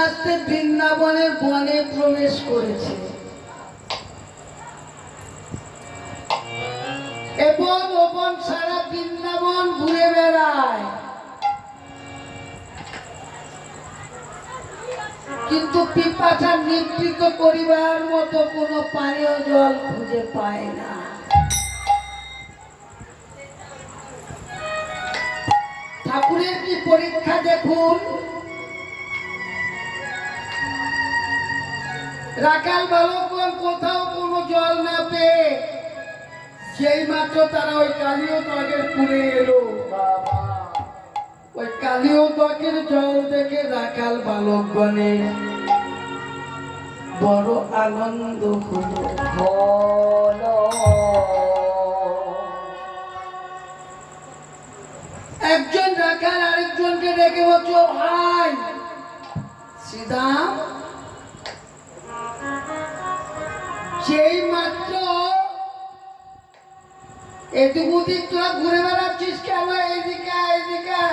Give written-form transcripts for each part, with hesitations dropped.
আস্তে বৃন্দাবনের বনে প্রবেশ করেছে এবং ওবন সারা বৃন্দাবন ঘুরে বেড়ায়, কিন্তু পিপাসা নিবৃত করিবার মতো কোনো পানীয় জল খুঁজে পায় না। ঠাকুরের কি পরীক্ষা দেখুন। রাখাল বালকগণ কোথাও কোনো জল না পেয়ে সেই মাত্র তারা ওই কালীয় ত্বকের কুলে এলো। ওই কালীয় ত্বকের জল দেখে রাখাল বালকগণে বড় আনন্দ হলো। একজন রাখাল আরেকজনকে ডেকে বলছো, ভাই শ্রীদাম, সেই মাত্র এটুকু দিক তোরা ঘুরে বেড়াচ্ছিস কেন? এইদিকে এইদিকে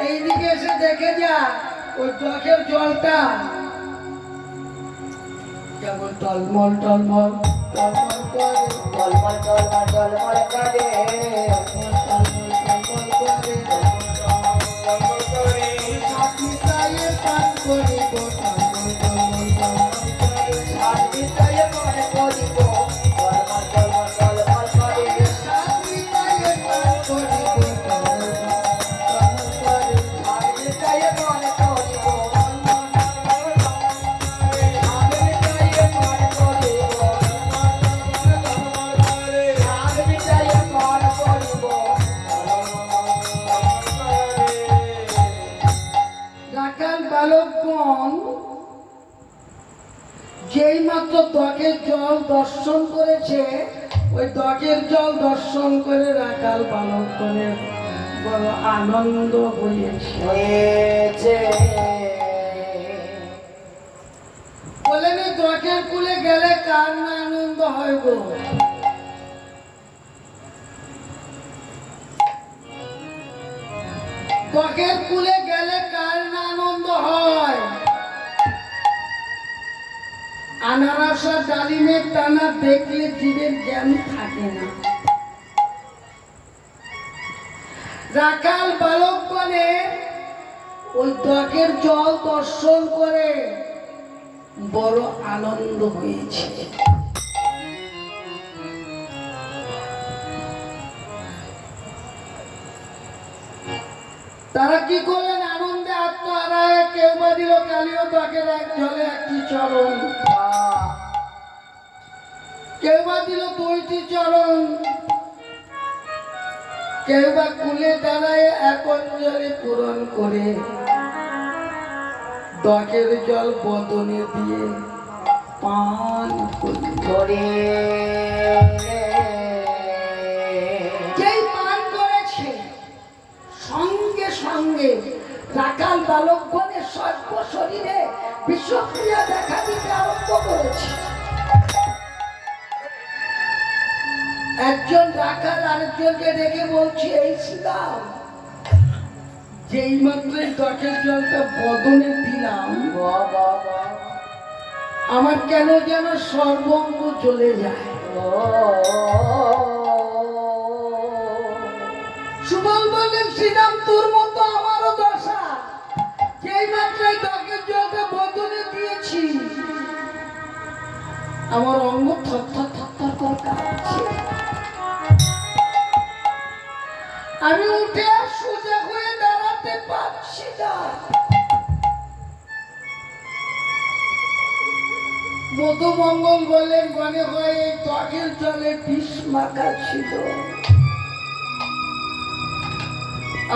এইদিকে এসে দেখে যা ওই চোখের জলটা কেমন টলমল টলমল টলমল করে, টলমল টলমল টলমল করে, যেই মাত্র ত্বকের জল দর্শন করেছে, ওই ত্বকের জল দর্শন করে রাখাল বালকগণের বড় আনন্দ হয়েছে। বলেন ত্বকের কুলে গেলে কার না আনন্দ হয় গো? ত্বকের কুলে গেলে কার না আনন্দ হয়? আনারস আর ডালিমের টানা দেখলে জীবের জ্ঞান থাকে না। রাখাল বালকগণে ওই ত্বকের জল দর্শন করে বড় আনন্দ হয়েছে। তারা কি করলেন? আনন্দে আত্মহারায় কেউ বা দিল কালীয় ত্বকের এক জলে একটি চরণ, কেউ বা দিল দুইটি চরণ, কেউ বা কুলে দাঁড়ায় এক অঞ্জলি পূরণ করে ত্বকের জল বদনে দিয়ে পান করে। যেই পান করেছে সঙ্গে সঙ্গে রাখাল বালকগণের সর্ব শরীরে বিষক্রিয়া দেখা দিতে আরম্ভ করেছে। একজন রাখাল আরেকজনকে ডেকে বলছে, এই শ্রীদাম, যেই মাত্রই ত্বকের জলটা বদনে দিলাম, আমার কেন যেন সর্বঙ্গ চলে যায়। সুবল বললেন, শ্রীদাম, তোর মতো আমারও দশা। যেই মাত্রই ত্বকের জলটা বদনে দিয়েছি, আমার অঙ্গ থরথর থরথর করে কাঁপছে। আমি উঠে সোজা হয়ে দাঁড়াতে পারছি না। মধুমঙ্গল বললেন, মনে হয় এই ত্বকের জলে বিষ মাখা ছিল,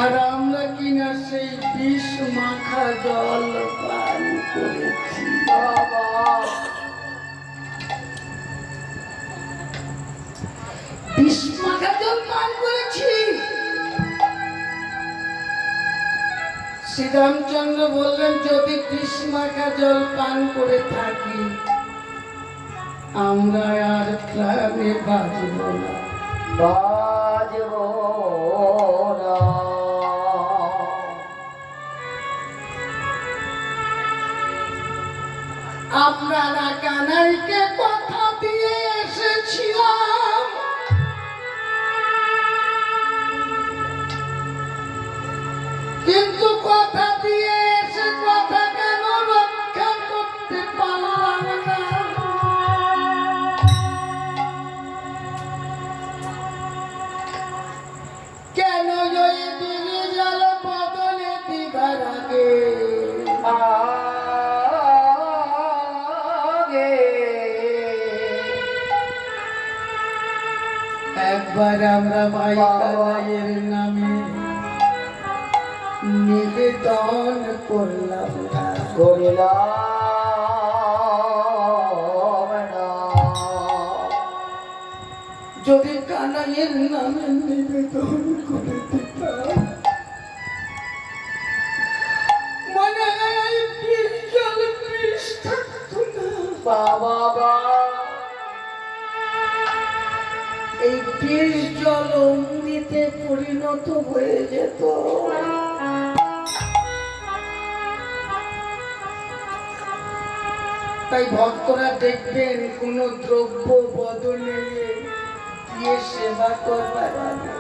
আর আমরা কিনা সেই বিষ মাখা জল পান করেছি। বিষ মাখা জল পান করেছি। শ্রীরামচন্দ্র বললেন, যদি বিষ মাখা জল পান করে থাকি, আমরা আর প্রাণে বাঁচব না, বাঁচব না। আমরা না কানাইকে কথা দিয়ে এসেছিলাম, কিন্তু কথা দিয়ে এসে কথা কেন রক্ষা করতে পারলাম না? কেন ওই দিনে জল বদলে দিবার আগে একবার আমরা ভাই কানাইয়ের নামে নিবেদন করলাম না? যদি কানাইয়ের নামে নিবেদন করে দিতাম, মনে হয় বিষ জল বিষ থাকতো না। বাবা, এই বিষ জল অমৃতে পরিণত হয়ে যেত। তাই ভক্তরা দেখবেন কোন দ্রব্য বদলে দিয়ে সেবা করবার আগে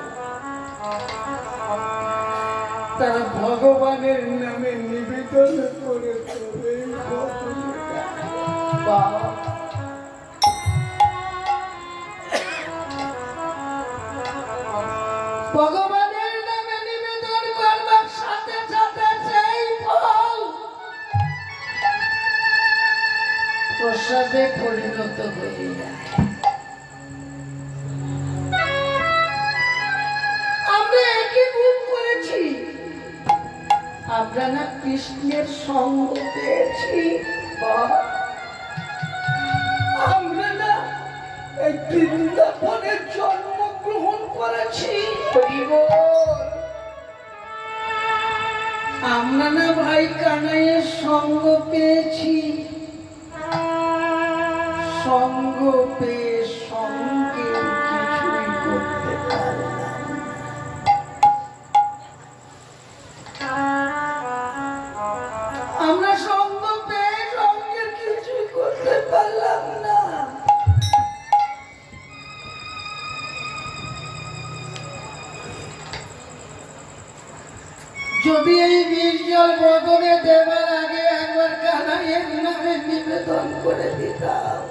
তারা ভগবানের নামে নিবেদন করে তবে ভগবানের নামে নিবেদন করবার সাথে সাথে সেই ফল প্রসাদে পরিণত হয়ে যায়। আমরা একই ভুল করেছি, আমরা না কৃষ্ণের সঙ্গ পেয়েছি, আমরা না এই বৃন্দাবনে জন্মগ্রহণ করেছি, আমরা না ভাই কানাইয়ের সঙ্গ পেয়েছি, সঙ্গ পেয়ে সঙ্গে কিছুই করতে পারলাম। আমরা সঙ্গ পেয়ে সঙ্গে কিছুই করতে পারলাম না। যদি এই বিষ জল বদলে দেবার আগে একবার কানাইয়ের নামে নিবেদন করে দিতাম,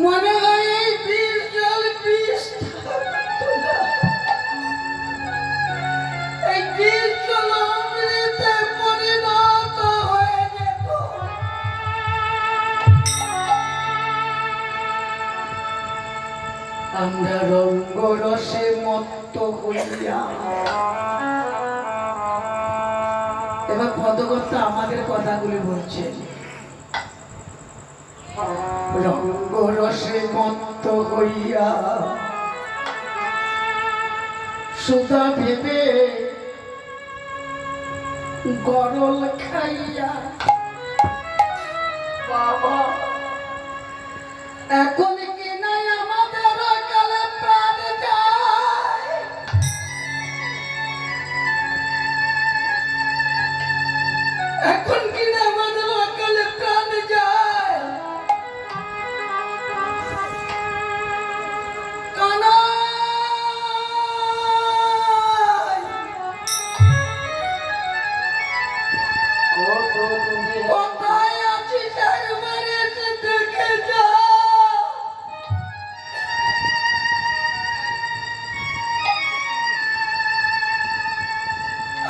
মনে হয় এই বিষ জল বিষ থাকতো না। এই বিষ জল অমৃতে পরিণত হয়ে যেত। আমরা রঙ্গরসে মত্ত হইয়া, এবার পদকর্তা আমাদের কথাগুলি বলছেন, রঙ্গরসে মত্ত হইয়া সুধা ভেবে গরল খাইয়া, বাবা এখন কি নাই আমাদের কালে প্রাণ যায়, এখন কি না আমাদের কালে প্রাণ যায়। কোথায় আছিস একবার এসে দেখে যা।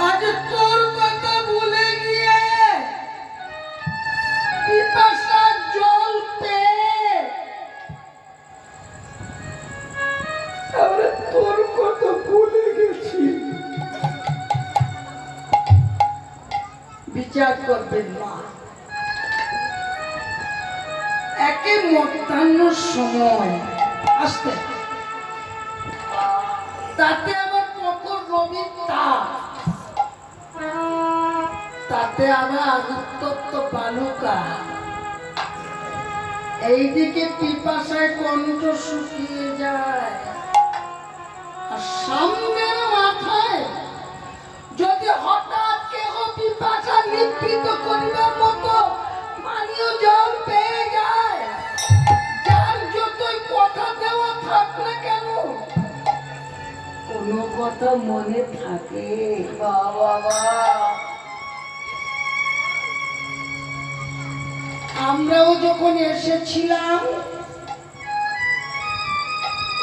আজ তোর কথা ভুলে গিয়ে পিপাসার জল পেয়ে আমরা তোর কথা ভুলে গেছি। বিচার করবেন না, একে মধ্যাহ্নের সময় আসতে, তাতে আবার প্রখর রবির তাপ, তাতে আবার উত্তপ্ত বালুকা, এইদিকে পিপাসায় কণ্ঠ শুকিয়ে যায়, আর সামনের মাথায় যদি হঠাৎ কেহ পিপাসা নিবৃত্ত করিবার মতো পানীয় জল পেয়ে যায়। যার যতই কথা দেওয়া থাক না কেন, কোনো কথা মনে থাকে। বাবা, আমরাও যখন এসেছিলাম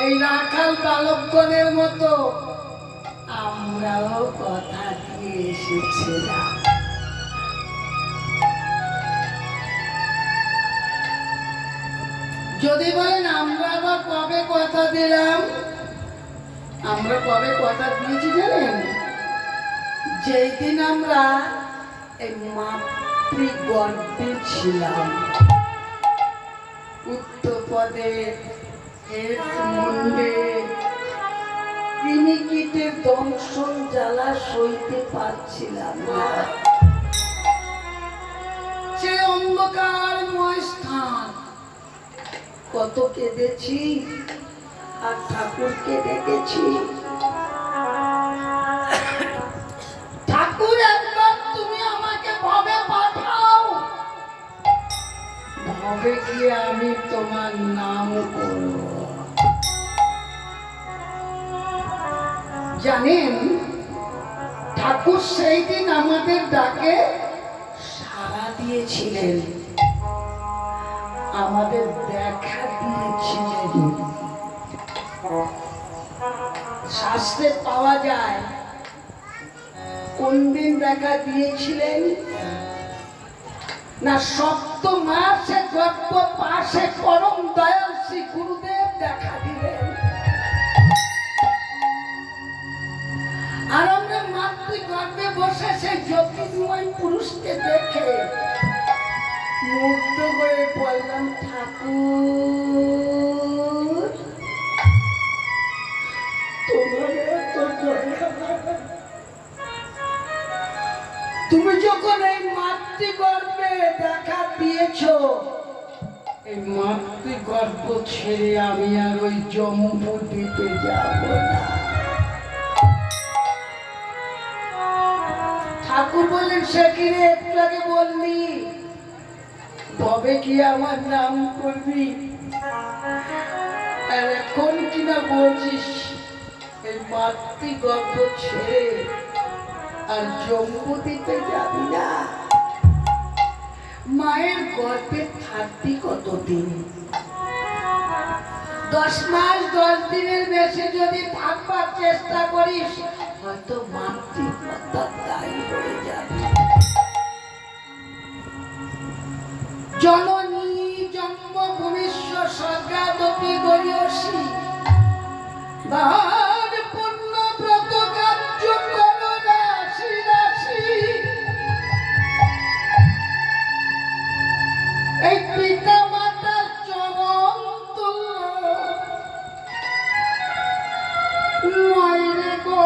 এই রাখাল বালকগণের মতো, আমরাও কথা দিয়ে এসেছিলাম। যদি বলেন আমরা আবার কবে কথা দিলাম, আমরা কবে কথা দিয়েছি জানেন? যেই দিন আমরা এই মাতৃগর্ভে ছিলাম, উত্তরপদে মুন্ডে কৃমিকীটের দংশন জ্বালা সইতে পারছিলাম না। সে অন্ধকারময় স্থান কত কেঁদেছি আর ঠাকুরকে ডেকেছি, ঠাকুর একবার তুমি আমাকে ভবে পাঠাও, ভবে গিয়ে আমি তোমার নাম করব। জানেন, ঠাকুর সেই দিন আমাদের ডাকে সাড়া দিয়েছিলেন, আমাদের দেখা দিয়েছিলেন। শাস্ত্রে পাওয়া যায় কোন দিন দেখা দিয়েছিলেন না, 7 মাসে গর্ভ পাশে পরম দয়াল শ্রী গুরুদেব দেখা দিলেন। আর আমরা মাতৃগর্ভে বসে সেই জ্যোতির্ময় পুরুষকে দেখে মুগ্ধ হয়ে বললাম, ঠাকুর তোমার এত দয়া, তুমি যখন এই মাতৃগর্ভে দেখা দিয়েছ, এই মাতৃগর্ভ ছেড়ে আমি আর ওই জম্বু দ্বীপে যাব না। ঠাকুর বললেন, সে কিরে একটু আগে বললি তবে কি আমার নাম করবি, আর এখন কিনা বলছিস এই মাতৃগর্ভ ছেড়ে আর জম্বু দ্বীপে যাবি না? মায়ের গর্ভে থাকবি কতদিন? 10 মাস 10 দিনের বেশি যদি থাকবার চেষ্টা করিস, হয়তো মাতৃহত্যা দায়ী হয়ে যাবে। জননী জন্মভূমিষ্য স্বর্গাদপি গরিয়সী, বাহার পূর্ণ ব্রত কার্য করো রাশি রাশি। এই পিতা মাতার চরণ তুল্য নয় রে গো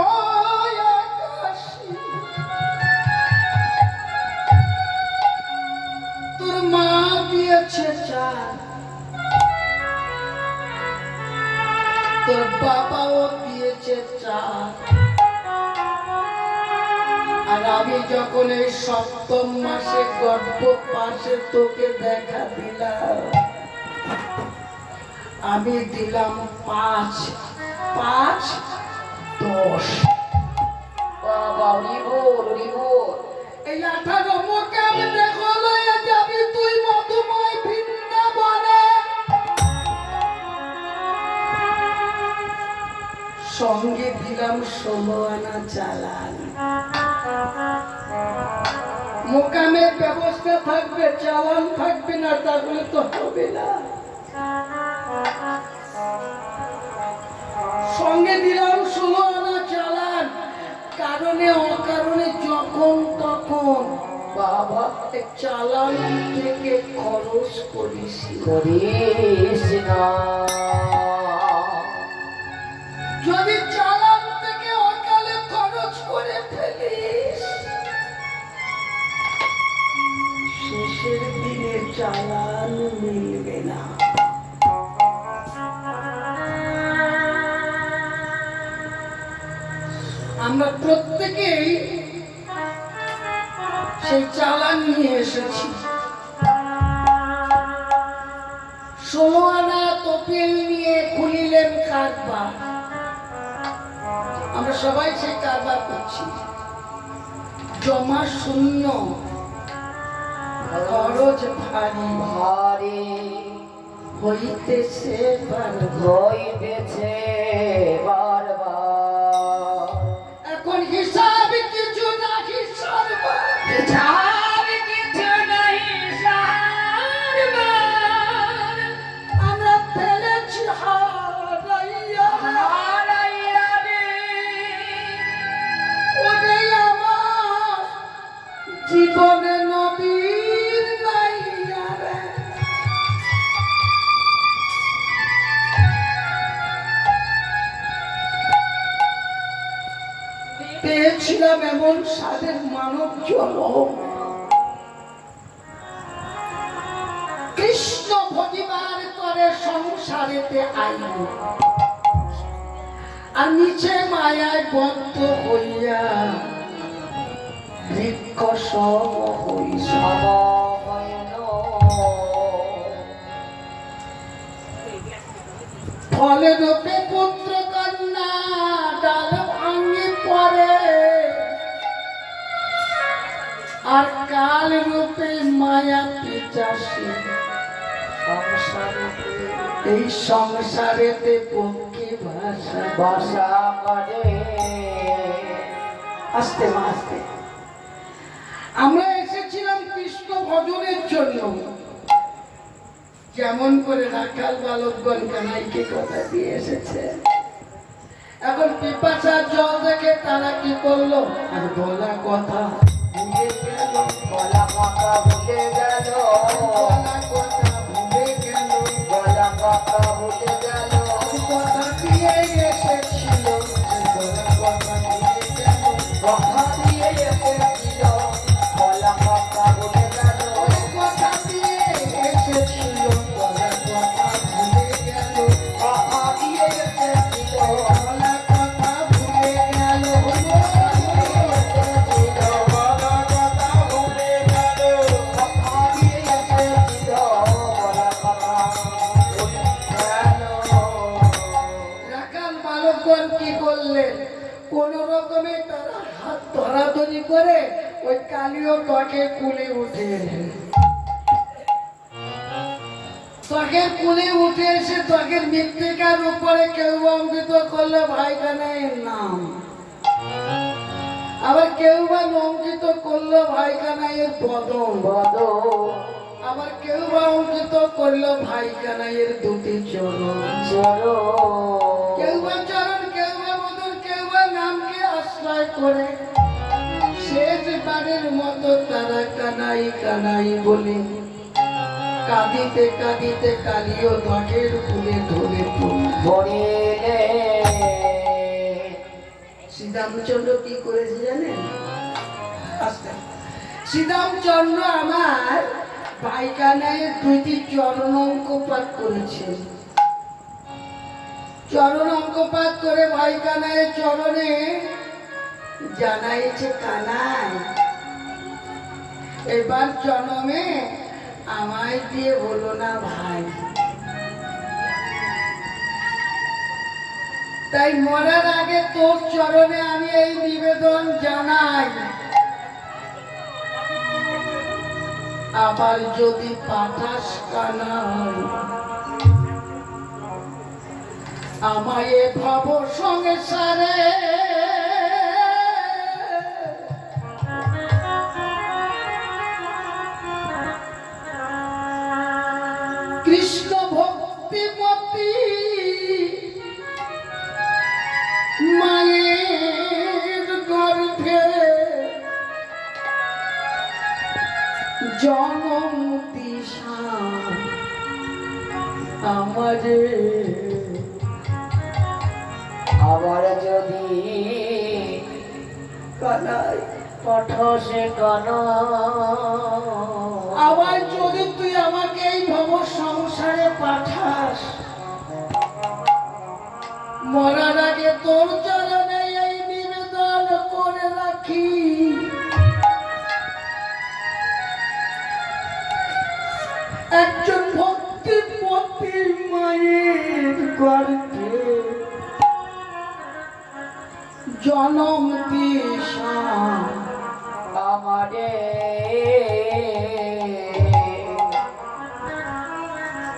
আকাশী। তোর মা দিয়েছে চাল, তোর বাবাও দিয়েছে চাল, আর আমি যখন এই 7ম মাসে গর্ভ পাশে তোকে দেখা দিলাম, আমি দিলাম 5 5 10। বাবা এই 18 মোকাম দেখো লয়ে যাবি তুই মধুময় বৃন্দাবনে। সঙ্গে দিলাম 16 আনা চালান। মোকামের ব্যবস্থা থাকবে, চালান থাকবে না, তাহলে তো হবে না। সঙ্গে দিলাম 16 আনা চালান, কারণে অকারণে যখন তখন বাবা চালান থেকে খরচ করিস না। যদি চালান থেকে অকালে খরচ করে ফেলিস, শেষের দিনে চালান মিলবে না। আমরা প্রত্যেকেই সেই চালান নিয়ে এসেছি। 16 আনা তপিল নিয়ে খুলিলেন কারবার। আমরা সবাই সেই কারবার করছি। জমা শূন্য, খরচ ভারী ভারী হইতেছে হইতেছে বারবার। এখন হিসাব কিছু না, হিসাব হিসাব কিছু নাই সারবার। আমরা ফেলেছি হারাইয়া, হারাইয়া রে ওরে আমার জীবনে নবীর নাইয়া রে। পেয়েছিলাম এমন স্বাদের মানব জনম, কৃষ্ণ ভজিবার করে সংসারেতে আইল, আর নিচে মায়ায় বদ্ধ হইয়া বৃক্ষ সম হই সম হইল। ফলে রূপে পুত্র কন্যা ডাল ভাঙে পড়ে, আর কাল রূপে মায়া পিচাসী সংসারেতে এই সংসারেতে পক্ষে ভাষা। বাসা করে। আস্তে মা আস্তে। আমরা এসেছিলাম কৃষ্ণ ভজনের জন্য, যেমন করে রাখাল বালকগণ কানাইকে কথা দিয়ে এসেছে। এখন পিপাসার জল দেখে তারা কি করলো, আর বলা কথা ভুলে গেল, বলা কথা ভুলে গেল, বলা কথা ভুলে গেল, বলা কথা ভুলে গেল। কথা দিয়ে এসেছিল, বলা কথা ভুলে গেল, কথা দিয়ে এসেছিল, বলা কথা ভুলে গেল। ওই কথা দিয়ে এসেছিল, বলা কথা ভুলে গেল, কথা দিয়ে এসেছিল, বলা কথা ভুলে গেল। বলা কথা ভুলে গেল। কথা দিয়ে এসেছিল, বলা কথা ভুলে গেল। রাখাল বালকগণ কি করলেন, কোন রকমে তারা হাত ধরাধরি করে ওই কালীয় ত্বকের কুলে উঠে এলেন। ত্বকের কুলে উঠে এসে ত্বকের মৃত্তিকার উপরে কেউ অঙ্কিত করলো ভাই কানাইয়ের নাম, আবার কেউ বা অঙ্কিত করলো ভাই কানাইয়ের বদন, বদন আবার কেউ বা অঙ্কিত করলো ভাই কানাইয়ের দুটি চরণ। চলো কেউ বা চরণ, কেউ বা বদন, কেউ বা নামকে আশ্রয় করে শেষবারের মতো তারা কানাই কানাই বলে কাঁদিতে কাঁদিতে কালীয় ত্বকের ফুলে ধরে পড়ল। বলিলে শ্রীরামচন্দ্র কি করেছে জানেন? আচ্ছা, শ্রীরামচন্দ্র আমার পায়খানায় দুইটি চরণ অঙ্কপাত করেছেন। চরণ অঙ্কপাত করে ভাইকানায় চরণে জানাইছে, কানাই এবার জন্মে আমায় দিয়ে বলো না ভাই। তাই মরার আগে তোর চরণে আমি এই নিবেদন জানাই, আবার যদি পাঠাস কানাই আমায় এ ভব সংসারে কৃষ্ণ ভক্তিমতী মায়ের গর্ভে জনম দিশা আমারে। আবার যদি কানাই পাঠসে কান, আবার যদি তুই আমাকে এই ভব সংসারে পাঠাস, মরার আগে তোর চরণে এই নিবেদন করে রাখি, একজন ভক্তিমতী মায়ের গর্ভে জনম দিশা আমারে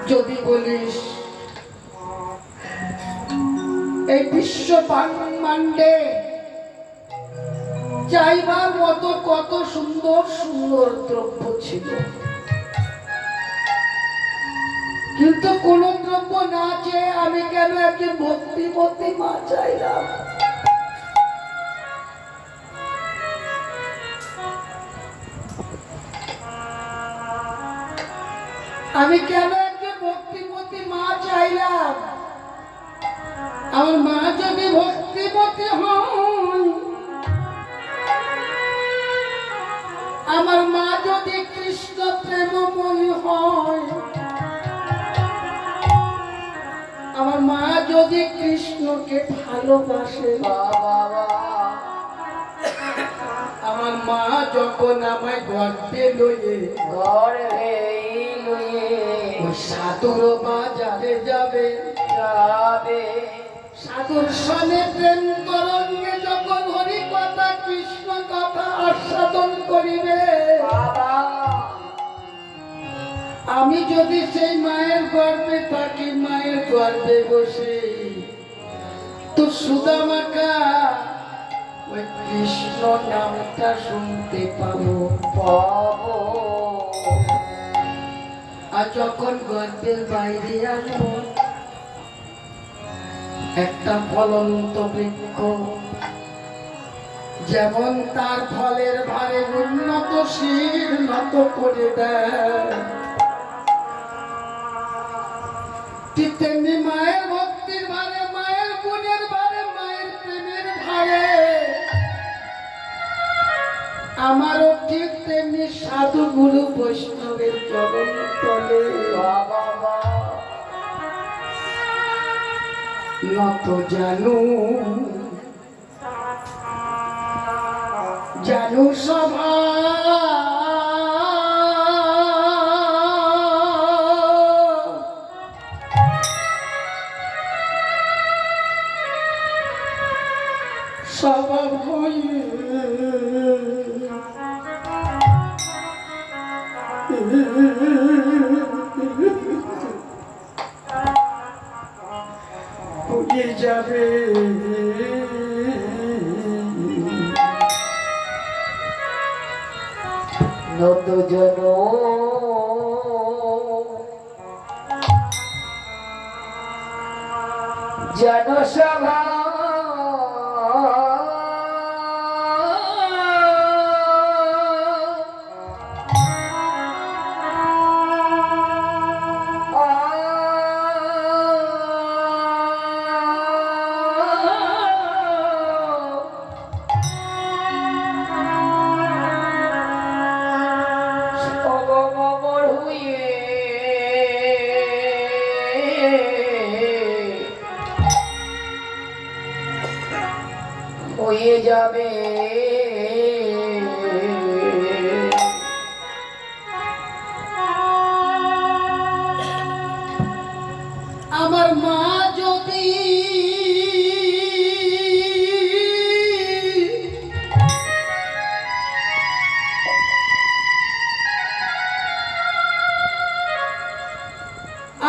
যদি বলিস এই বিশ্ব ব্রহ্মাণ্ডে চাইবার মতো কত সুন্দর সুন্দর দ্রব্য ছিল, কিন্তু কোন দ্রব্য না চেয়ে আমি কেন একজন ভক্তিমতী মা চাইলাম? আমি কেন একজন ভক্তিমতী মা চাইলাম? আমার মা যদি ভক্তিমতী হয়, আমার মা যদি কৃষ্ণ প্রেমময়ী হয়, আমার মা যদি কৃষ্ণকে ভালোবাসে, বাবা আমার মা যখন আমায় গর্ভে লয়ে গর্ভে লয়ে ওই সাধুর বাজারে যাবে, যাবে সাধুর সনে প্রেম তরঙ্গে যখন হরি কথা কৃষ্ণ কথা আস্বাদন করিবে, বাবা আমি যদি সেই মায়ের গর্ভে থাকি, মায়ের গর্ভে বসে তো সুদামাকা ওই কৃষ্ণ নামটা শুনতে পাবো। পাবো আর যখন গর্ভের বাইরে আসবো, একটা ফলন্ত বৃক্ষ যেমন তার ফলের ভারে উন্নত শির নত করে দেয়, ঠিক তেমনি মায়ের ভক্তির ভারে, মায়ের গুণের ভারে, মায়ের প্রেমের ভারে আমারও ঠিক তেমনি সাধু গুরু বৈষ্ণবের চরণ তলে বাবা নত জানু জানু সভা সভা হয়ে উড়ে যাবে নত জন জনসভা হয়ে যাবে আমার মা যদি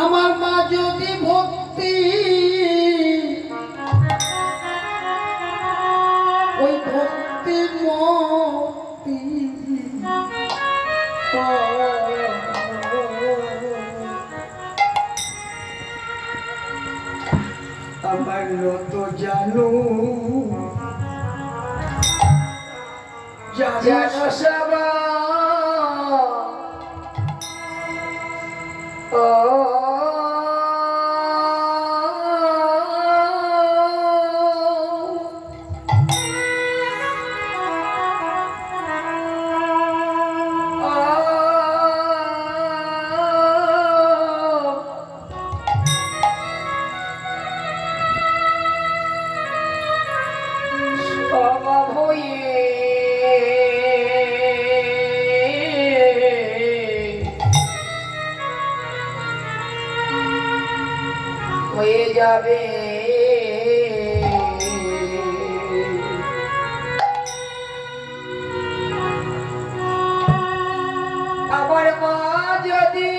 আমার মা যদি ভক্তি ওই ভক্তি মতি আমার তো জানো জনসভা ও যাবে আমার মা যদি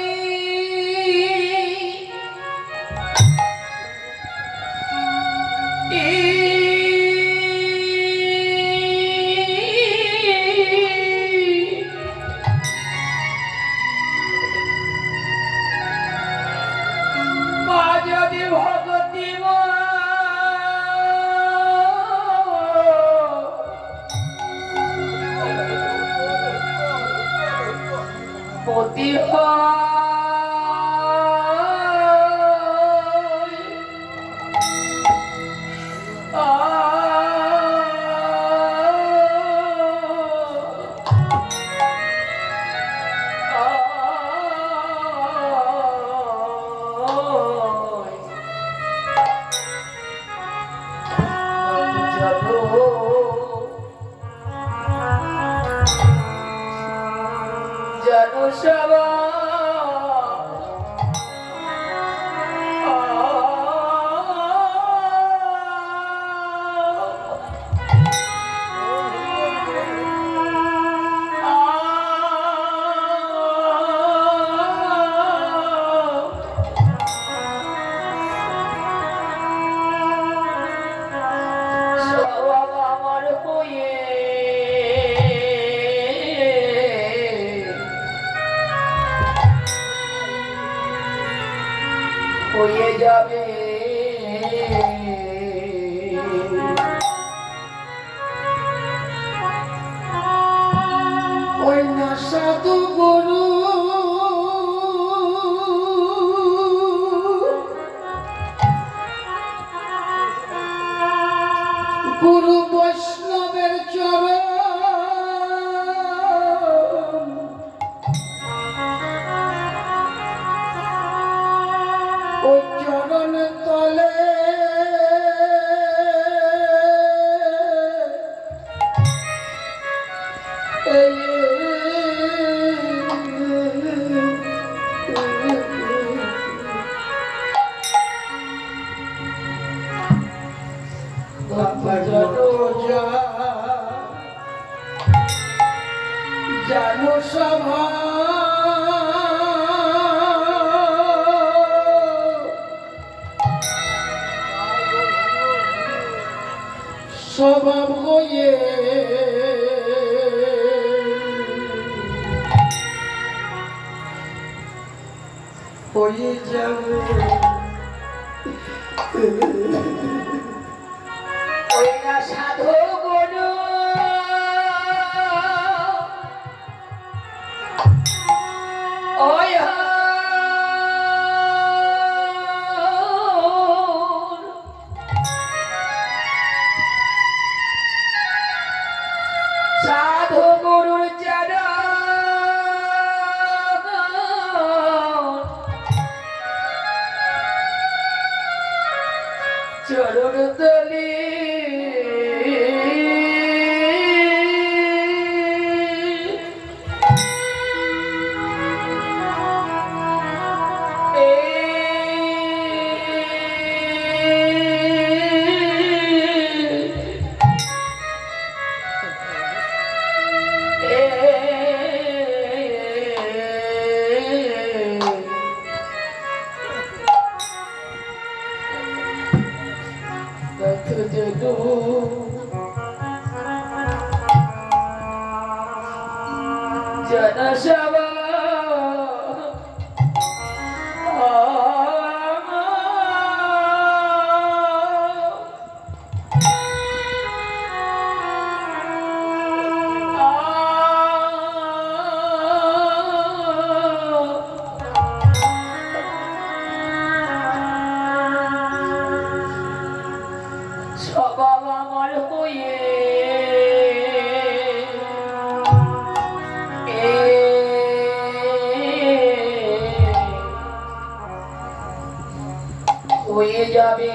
মা যদি ভগতি পতি জনসভা আমার হয়ে যাবে ওই না সাধু গুরু গুরু বৈষ্ণবের চরণ ওই চরণ তলে জানো সভা স্বভাব হয়ে যাবে ওই না সাধু গুরু ওই সাধু গুরুর চরণ তলে জনসভা স্বভাব আমার হয়ে হয়ে যাবে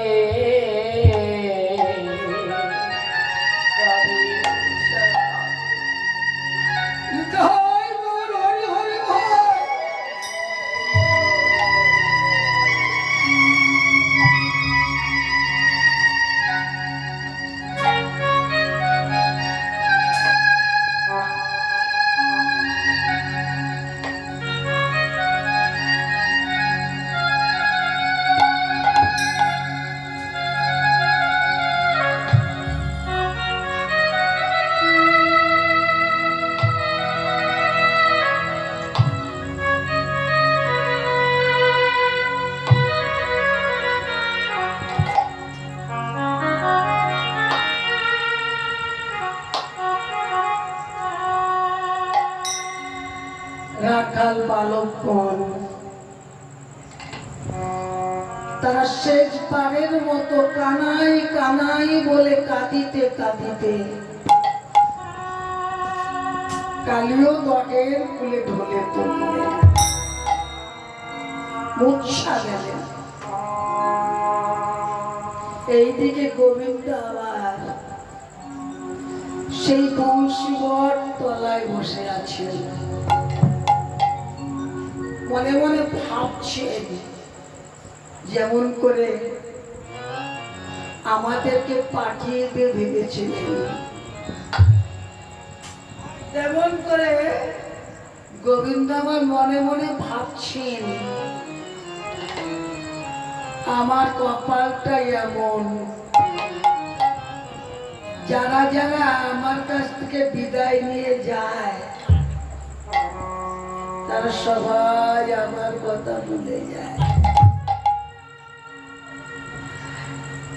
তারা শেষ পারের মতো কানাই কানাই বলে কাঁদিতে কাঁদিতে কালীয় দগের কুলে ঢলে পড়লেন, মূর্ছা গেলেন। এইদিকে গোবিন্দ আবার সেই বংশীবট তলায় বসে আছেন, মনে মনে ভাবছেন যেমন করে আমাদেরকে পাঠিয়ে দিয়ে ভেবেছিলেন, তেমন করে গোবিন্দ আমার মনে মনে ভাবছেন আমার কপালটা এমন, যারা যারা আমার কাছ থেকে বিদায় নিয়ে যায় তারা সবাই আমার কথা ভুলে যায়।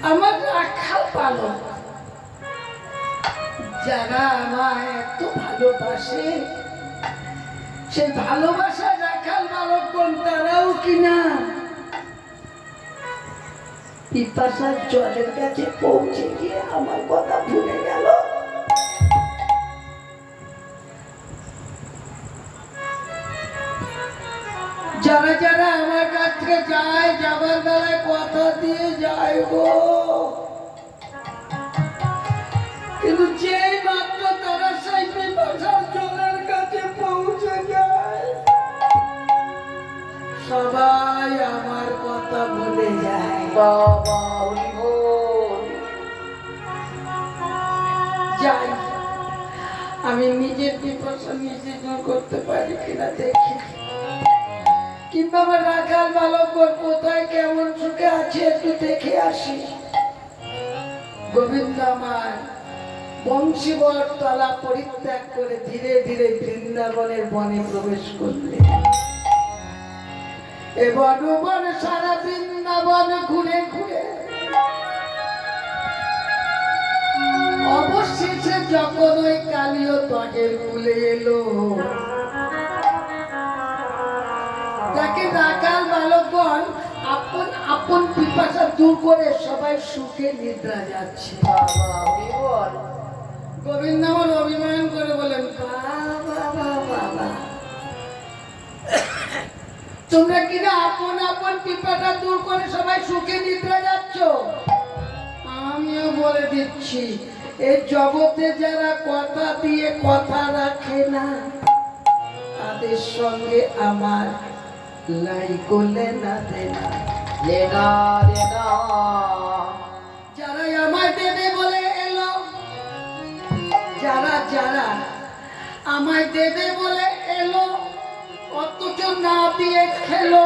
আমার রাখাল পালক যারা আমায় এত ভালোবাসে, সেই ভালোবাসা রাখাল বালকগণ তারাও কিনা পিপাসার জলের কাছে পৌঁছে গিয়ে আমার কথা ভুলে গেল। যারা যারা আমার কাছ থেকে যায়, যাবার বেলায় কথা দিয়ে যায় গো, কিন্তু যেই মাত্র তারা সেই পিপাসার জলের কাছে পৌঁছে যায় সবাই আমার কথা ভুলে যায়। বাবা হরি বল। যাই, আমি নিজের পিপাসা নিজে দূর করতে পারি কিনা দেখি, কিংবা আমার রাখাল বালকগণ কোথায় কেমন সুখে আছে একটু দেখে আসি। গোবিন্দ আমার বংশীবট তলা পরিত্যাগ করে ধীরে ধীরে বৃন্দাবনের বনে প্রবেশ করলেন। এ বন সারা বৃন্দাবন ঘুরে ঘুরে অবশেষে যখন ওই কালীয় ত্বকের কুলে এলো, তাকে রাখাল বালকগণ আপন আপন পিপাসা দূর করে সবাই সুখে নিদ্রা যাচ্ছে। বাবা হরি বল। গোবিন্দ আমার অভিমান করে বলেন, বাবা বাবা, তোমরা কিনা আপন আপন পিপাসা দূর করে সবাই সুখে নিদ্রা যাচ্ছ। আমিও বলে দিচ্ছি, এই জগতে যারা কথা দিয়ে কথা রাখে না তাদের সঙ্গে আমার লাই করলে না দেনা। লেনা দেনা। যারা আমায় দেবে বলে এলো, যারা যারা আমায় দেবে বলে এলো অথচ না দিয়ে খেলো,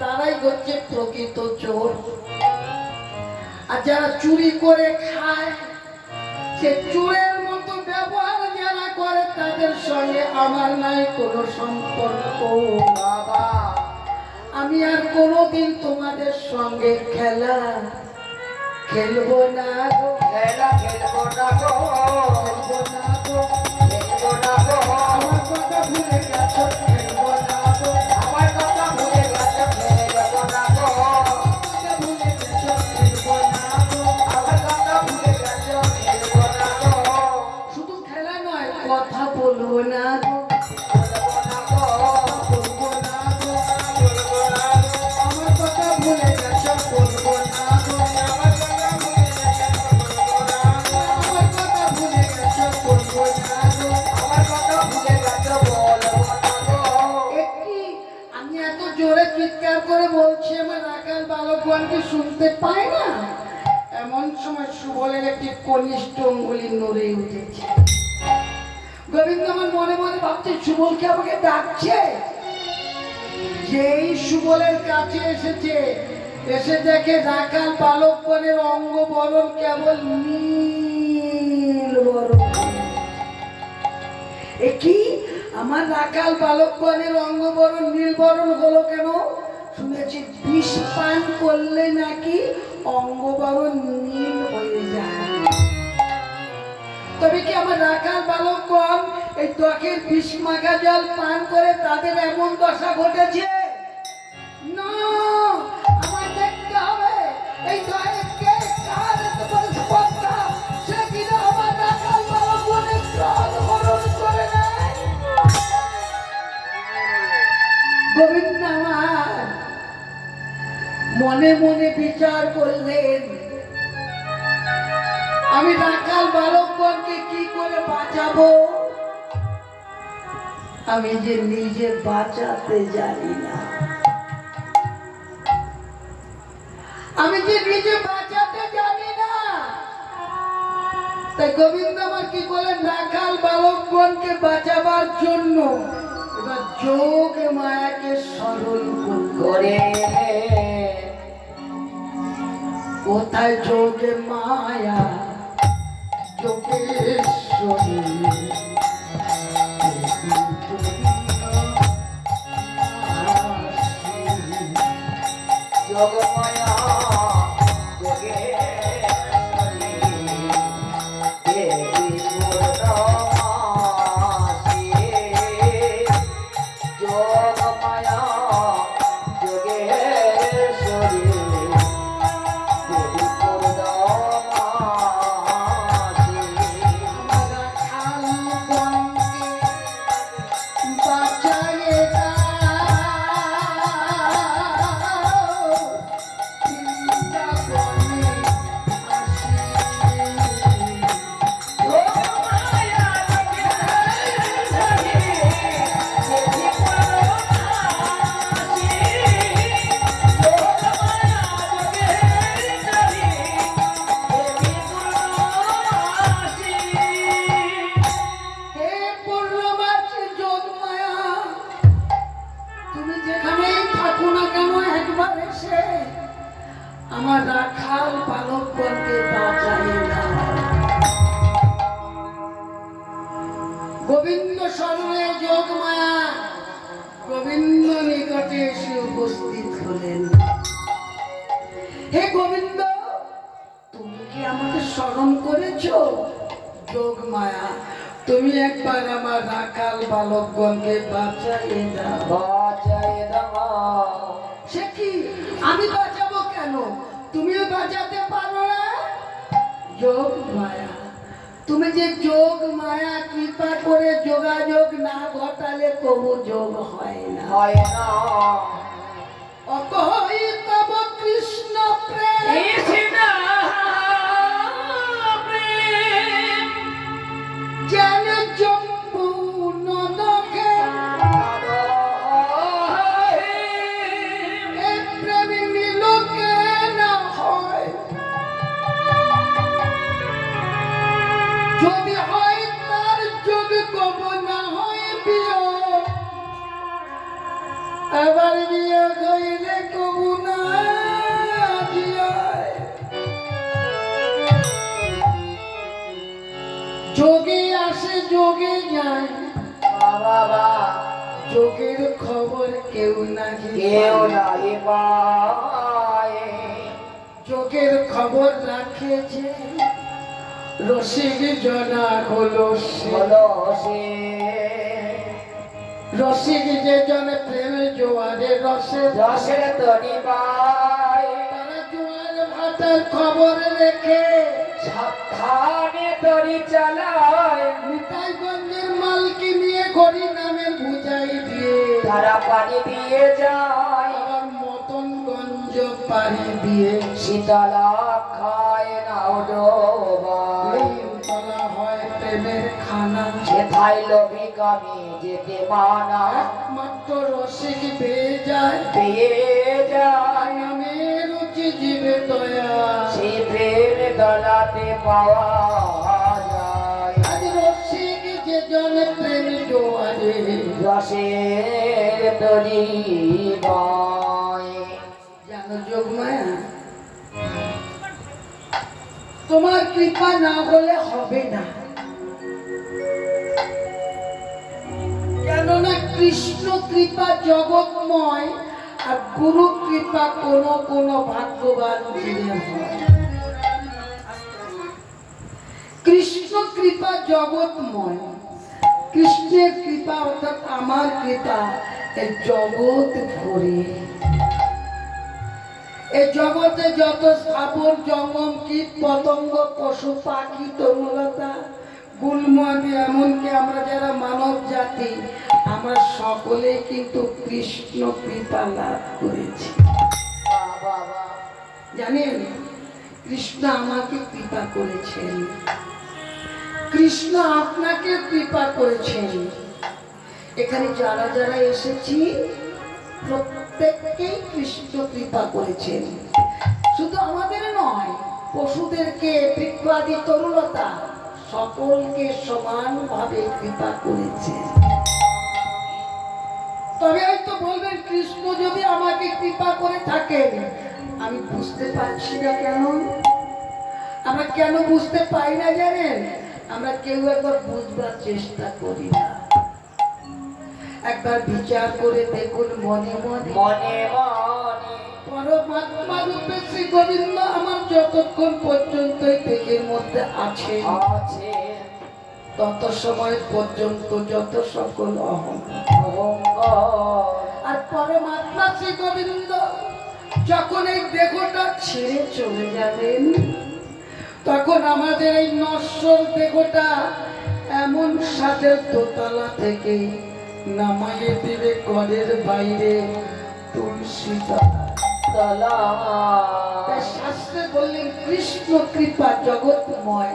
তারাই হচ্ছে প্রকৃত চোর। আর যারা চুরি করে খায়, সে চোরের মতো ব্যবহার যারা করে তাদের সঙ্গে আমার নাই কোনো সম্পর্ক। বাবা আমি আর কোনোদিন তোমাদের সঙ্গে খেলা খেলবো না গো, খেলা খেলবো না গো, খেলবো না গো, খেলবো না গো। আমার কথা ভুলে গেছো, খেলবো না গো, আমার কথা ভুলে গেছো, খেলবো না গো। কথা ভুলে গেছো, খেলবো না গো। আমার কথা ভুলে গেছো, খেলবো না গো। শুধু খেলা নয়, কথা বলবো না গো, বলবো না গো, বলবো না গো, বলবো না গো। আমার কথা ভুলে গেছো, বলবো না গো, আমার কথা ভুলে গেছো, বলবো না গো। আমার কথা ভুলে গেছো, বলবো না গো। আমার কথা ভুলে গেছো, বলবো না গো। একটি আমি এত জোরে চিৎকার করে বলছি, আমার রাখাল বালকগণকে শুনতে পায় না। এমন সময় সুবলের একটি কনিষ্ঠ অঙ্গুলি নড়ে উঠেছে। গোবিন্দ আমার মনে মনে ভাবছে, সুবলকে আমাকে ডাকছে। যেই সুবলের কাছে এসেছে, এসে দেখে রাখাল বালকগণের অঙ্গ বরণ কেবল নীল বরণ। এ কি, আমার রাখাল বালকগণের অঙ্গবরণ নীলবরণ হলো কেন? শুনেছি বিষ পান করলে নাকি অঙ্গবরণ নীল হয়ে যায়। তবে কি আমার রাখাল বালকগণ এই ত্বকের বিষ মাখা জল পান করে তাদের এমন দশা ঘটেছে? না, আমার দেখতে হবে এই দয়াকে কার এত বড় স্পর্ধা, সে কিনা আমার রাখাল বালকগণের প্রাণ হরণ করে নেয়। গোবিন্দ আমার মনে মনে বিচার করলেন, আমি রাখাল বালকগণকে কি করে বাঁচাবো? আমি যে নিজে বাঁচাতে জানি না, আমি যে নিজে বাঁচাতে জানি না। তাই গোবিন্দ আমার কি করলেন, রাখাল বালকগণকে বাঁচাবার জন্য এবার যোগ মায়াকে স্মরণ করে। কোথায় যোগে মায়া যোগেশ্বরী, যোগমায়া যোগেশ্বরী দেবী পূর্ণমাসী, যোগমায়া যোগেশ্বরী দেবী পূর্ণমাসী। রাখাল গণকে বাঁচায়ে দাও, বৃন্দাবনে আসি। যোগমায়া যোগেশ্বরী দেবী পূর্ণমাসী, যোগমায়া যোগেশ্বরী দেবী পূর্ণমাসী। হে পূর্ণমাসী যোগমায়া, তুমি যেখানেই থাকো না কেন একবার এসে আমার রাখাল বালকগণকে বাঁচায়ে দাও। গোবিন্দ স্মরণে যোগমায়া গোবিন্দ নিকটে এসে উপস্থিত হলেন। হে গোবিন্দ, তুমি কি আমাকে স্মরণ করেছো? যোগমায়া, তুমি একবার আমার রাখাল বালকগণকে বাঁচায়ে দাও। বাঁচায়ে দাও। সে কি, আমি বাঁচাবো কেন? তুমিও বাঁচাতে পারো না? যোগ মায়া, তুমি যে যোগ মায়া কৃপা করে যোগাযোগ না ঘটালে তবু যোগ হয় না। হয় না। অকহই তব কৃষ্ণ প্রেম, কৃষ্ণ প্রেম যেন জম্বু নদকে এ প্রেম নিলোকে না হয়। যদি হয় তার যোগ কব, না হয় বিয়োগ। আবার বিয়োগ হইলে কবু না বিয়োগ। যোগে আসে যোগে যায়, বাবা যোগের খবর কেউ নাকি কেউ পায়। নাই পায়। যোগের খবর রাখেছে রসিক জনা হলো সে। হলো সে রসিক যে জনে প্রেমের জোয়ারে রসে রসের তরি পায়। তারা জোয়ার ভাটার খবর রেখে সাবধানে তরি চালায়। নিতাইগঞ্জের মালকি নিয়ে হরি নামের বুঝাই দিয়ে তারা পানি দিয়ে যায়। আবার মতনগঞ্জ পাড়ি দিয়ে শীতলা খায় নাও ডোবায়। বলা হয় প্রেমের খানা। যেথায় লোভী কামে যেতে মানা। একমাত্র রসিক পেয়ে যায়, পেয়ে যায় নামের রুচি জীবে দয়া। সেই প্রেম দলাতে পাওয়া যায়। আজ রসিক যে জন প্রেম জোয়ারে রসের তরি বয়। জানো যোগমায়া, তোমার কৃপা না হলে হবে না। কেননা কৃষ্ণ কৃপা জগৎময়, আর গুরু কৃপা কোন কোন ভাগ্যবান দিলে হয়। কৃষ্ণ কৃপা জগৎময়। কৃষ্ণের কৃপা অর্থাৎ আমার কৃপা এই জগৎ ভরে। এই জগতে যত স্থাপন জঙ্গম কীট পতঙ্গ পশু পাখি তরুলতা গুলমানি এমনকি আমরা যারা মানব জাতি আমরা সকলেই কিন্তু কৃষ্ণ কৃপা লাভ করেছি। জানেন কৃষ্ণ আমাকে কৃপা করেছেন, কৃষ্ণ আপনাকে কৃপা করেছেন। এখানে যারা যারা এসেছি প্রত্যেককেই কৃষ্ণ কৃপা করেছেন। শুধু আমাদের নয়, পশুদেরকে বৃক্ষাদি তরুলতা সকলকে সমানভাবে কৃপা করেছেন। তবে হয়তো বলবেন কৃষ্ণ যদি আমাকে কৃপা করে থাকেন আমি বুঝতে পারছি না কেন। আমরা কেন বুঝতে পাই না জানেন? আমরা কেউ একবার বুঝবার চেষ্টা করি না। একবার বিচার করে দেখুন মনে মনে মনে মনে পরমাত্মা রূপে শ্রী গোবিন্দ আমার যতক্ষণ পর্যন্ত এই দেহের মধ্যে আছে আছে তত সময় পর্যন্ত যত সকল অহংকার আর পরমাত্মা শ্রী গোবিন্দ যখন এই দেহটা ছেড়ে চলে যাবেন তখন আমাদের এই নশ্বর দেহটা এমন সাদের দোতলা থেকে নামাইয়ে দিবে ঘরের বাইরে তুলসী তলা। তাই শাস্ত্রে বললেন কৃষ্ণ কৃপা জগৎময়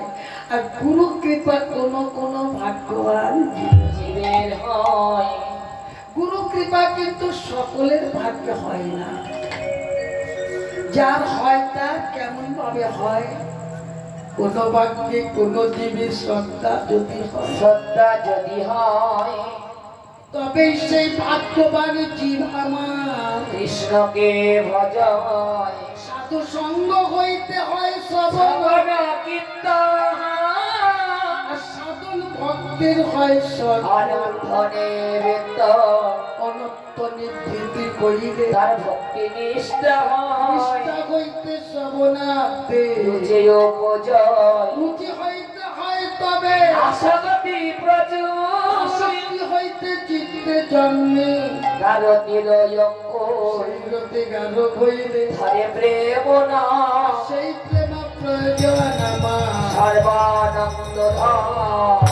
আর গুরু কৃপা কোন কোন ভাগ্যবান জীবের হয়। গুরু কৃপা কিন্তু সকলের ভাগ্য হয় না। যার হয় তার কেমন ভাবে হয়? কোন ভাগ্যে কোন জীবের শ্রদ্ধা যদি হয়, শ্রদ্ধা যদি হয় তবে সেই ভাগ্যবান জীব আমার কৃষ্ণকে ভজয়। সাধু সঙ্গ হইতে হয় শ্রবণ শ্রবণ কীর্তন আর সাধন ভক্তের হয় অনন্তনে বেতন অনন্ত নিবৃত্তি করিলে তার ভক্তি নিষ্ঠা হয়। নিষ্ঠা হইতে শ্রবণার্থে রুচি উপজয় রুচি হইতে হয় তবে আসক্তি প্রচুর আসক্তি হইতে চিত্তে জন্মে গারতির অঙ্কুর শরীরতে গাঢ় হইলে ধরে প্রেম না সেই প্রেম প্রয়োজন আমার। সর্বানন্দ ধাম।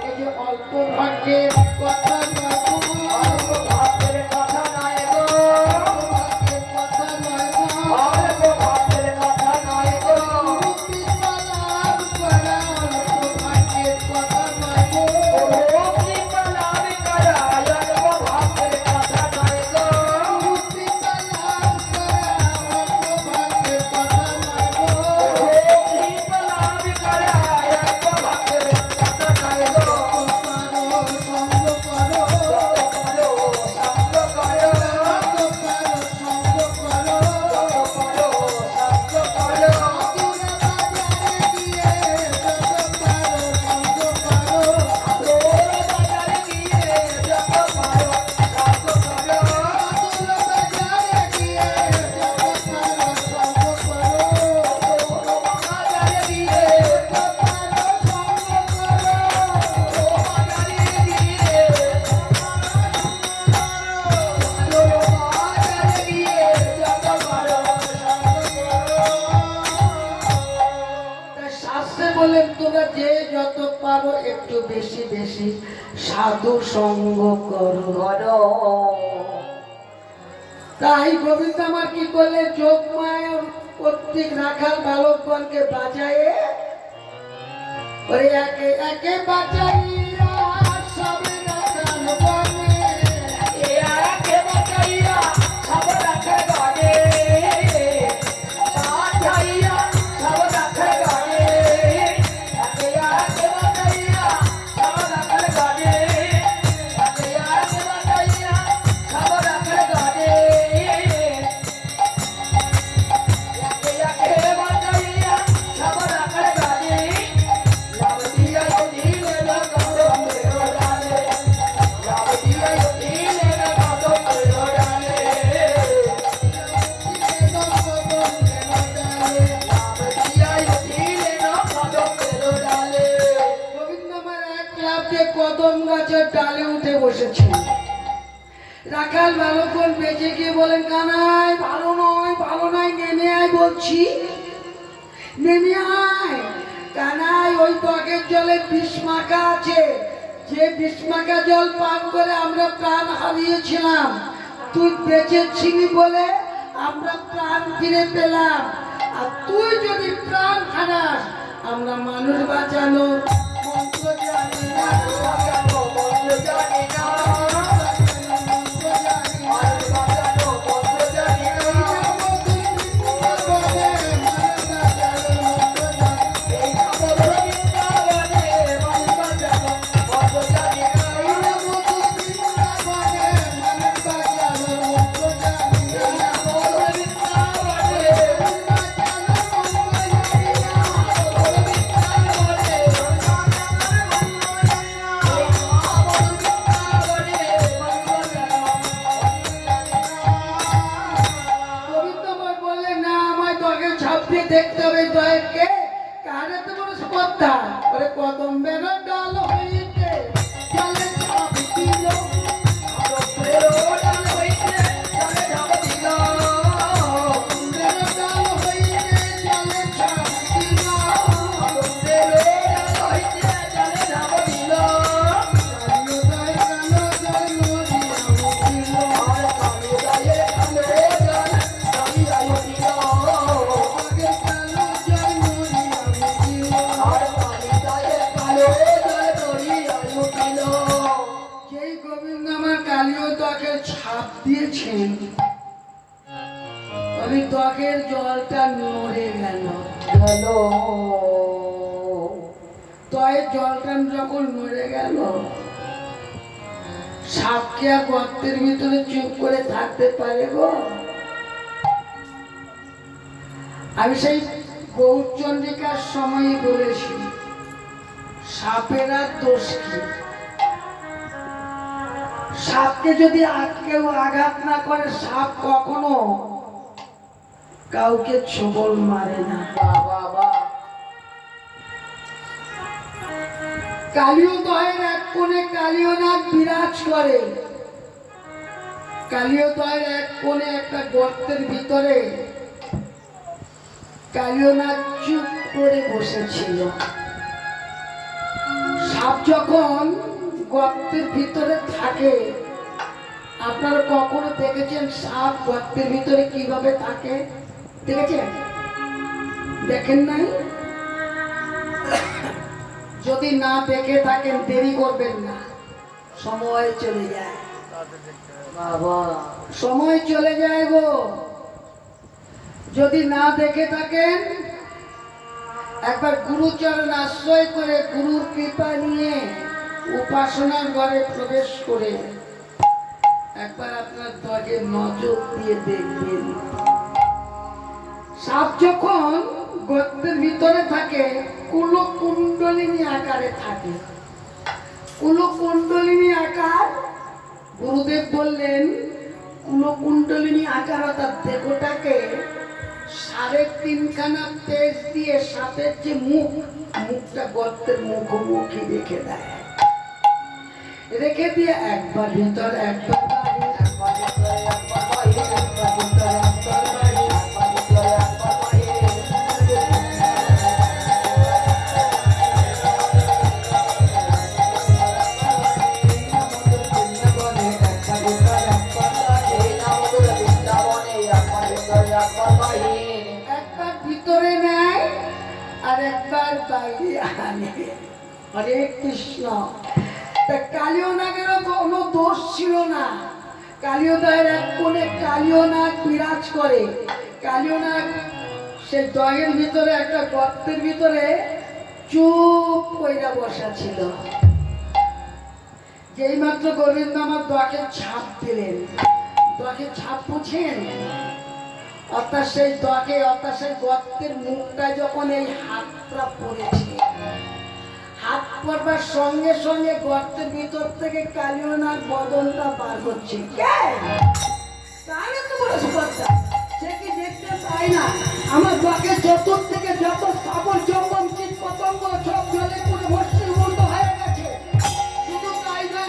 এই যে অল্প ভাগ্যের কথা নয় গো, অল্প ভাগ্যের কথা নয় গো, অল্প ভাগ্যের কথা নয় গো, অল্প ভাগ্যের কথা নয় গো। কৃপা লাভ করা অল্প ভাগ্যের কথা নয় গো, ও কৃপা লাভ করা অল্প ভাগ্যের কথা নয় গো। কৃপা লাভ করা অল্প ভাগ্যের কথা নয় গো। ও কৃপা লাভ করা অল্প ভাগ্যের কথা নয় গো। সঙ্গ করো, করো সঙ্গ করো, সঙ্গ করো, করো সঙ্গ করো। বাজারে গিয়ে যত পারো সঙ্গ করো। বাজারে গিয়ে বাজারে গিয়ে বাজারে গিয়ে যত পারো সঙ্গ করো। শাস্ত্রে বলেন তোমরা যে যত পারো একটু বেশি বেশি সাধু সঙ্গ করো। করো তাই গোবিন্দ আমার কি করলে যোগ মায়ের প্রত্যেক রাখাল বালকগণকে বাঁচায়ে ওই একে একে বাঁচাইয়া সবে রাখাল বনে একে বাঁচাইয়া সব রাখে গনে, বাঁচাইয়া সব রাখে গনে। একে বাঁচাইয়া সব রাখে গনে, একে বাঁচাইয়া সব রাখে গনে। একে বাঁচাইয়া সব রাখে গনে। লাভ দিয়া দিলে গাছের ডালে উঠে বসেছেন। রাখাল ভালোক্ষণ বেঁচে গিয়ে বলেন, কানাই ভালো নয়, নেমে আয় বলছি, নেমে আয়। কানাই, ওই টকের জলে বিষ মাখা আছে, যে বিষ মাখা জল পান করে আমরা প্রাণ হারিয়েছিলাম, তুই বেঁচেছিলি বলে আমরা প্রাণ ফিরে পেলাম। আর তুই যদি প্রাণ হারাস, আমরা মানুষ বাঁচানোর মন্ত্র জানি না, বাঁচানো মন্ত্র জানি না, মন্ত্র জানি না। মানুষ বাঁচানো মন্ত্র জানি না। এই যাবো বৃন্দাবনে, মানুষ বাঁচানো মন্ত্র জানি না। এই যাবো বৃন্দাবনে, মানুষ বাঁচানো মন্ত্র জানি না। গোবিন্দময় বললেন, না, আমায় তোকে ছাপ দিয়ে দেখতে হবে। দয়কে কারে তো বড় স্পর্ধা, ওরে কদম্বের ডাল হইতে জলে ছাপ দিল, কদম্বের ডাল হইতে জলে ছাপ দিল, কালিও দয় কালো জল নদিয়া উঠিল, আগে কালো জল নদিয়া উঠিল। যেই গোবিন্দ আমার কালীয় ত্বকের ছাপ দিয়েছেন, ওই ত্বকের জলটা নড়ে গেল। ত্বকের জলটা যখন নড়ে গেল, সাপকে আর গর্তের ভিতরে চুপ করে থাকতে পারে গো? আমি সেই গৌরচন্দ্রিকার সময় বলেছি, সাপের আর দোষ কি? সাপকে যদি কেউ আঘাত না করে, সাপ কখনো কাউকে ছোবল মারে না। কালীয় দয়ের এক কোণে কালীয়নাথ বিরাজ করে। কালীয় দয়ের এক কোণে একটা গর্তের ভিতরে কালীয়নাথ চুপ করে বসেছিল। সাপ যখন গর্তের ভিতরে থাকে, আপনারা কখনো দেখেছেন সাপ গর্তের ভিতরে কিভাবে থাকে? দেখেছেন? দেখেন নাই? যদি না দেখে থাকেন, দেরি করবেন না, সময় চলে যায়, সময় চলে যায় গো। যদি না দেখে থাকেন, একবার গুরুচরণ আশ্রয় করে গুরুর কৃপা নিয়ে উপাসনার ঘরে প্রবেশ করে একবার আপনার ত্বকে নজর দিয়ে দেখবেন। সাপ যখন গর্তের ভিতরে থাকে, কুলকুণ্ডলিনী আকারে থাকে। কুলকুণ্ডলিনী আকার, গুরুদেব বললেন কুলকুণ্ডলিনী আকার অর্থাৎ দেহটাকে 3.5 খানা পেজ দিয়ে সাপের যে মুখটা গর্তের মুখোমুখি রেখে দেয়, রেখে দিয়ে একবার ভিতর একবার বাইরে, একবার ভিতরে একবার বাইরে, একবার ভিতরে একবার বাইরে, একবার ভিতরে একবার বাইরে। একবার ভিতরে নেয় আর একবার বাইরে আনে। হরে কৃষ্ণ। তা কালীয়নাগেরও কোনো দোষ ছিল না। কালীয়দয়ের এক কোণে কালীয়নাগ বিরাজ করে। কালীয়নাগ সে দয়ের ভিতরে একটা গর্তের ভিতরে চুপ কইরা বসা ছিল। যেই মাত্র গোবিন্দ আমার দোয়াকে ছাপ দিলেন, দোয়াকে ছাপ বুঝেন, অর্থাৎ সেই দোয়াকে, অর্থাৎ সেই গর্তের মুখটা যখন এই হাতটা পড়েছে, হাত পড়বার সঙ্গে সঙ্গে গর্তের ভিতর থেকে কালীয়নাগ বদনটা বার হচ্ছে। তাহলে তো বড় স্পর্ধা, সে কি দেখতে পায় না? আমার দোয়াকে যত থেকে যত স্থাপন জঙ্গম চিৎ পতঙ্গ সব জলে পুরো ভস্মীভূত হয়ে গেছে। শুধু তাই না,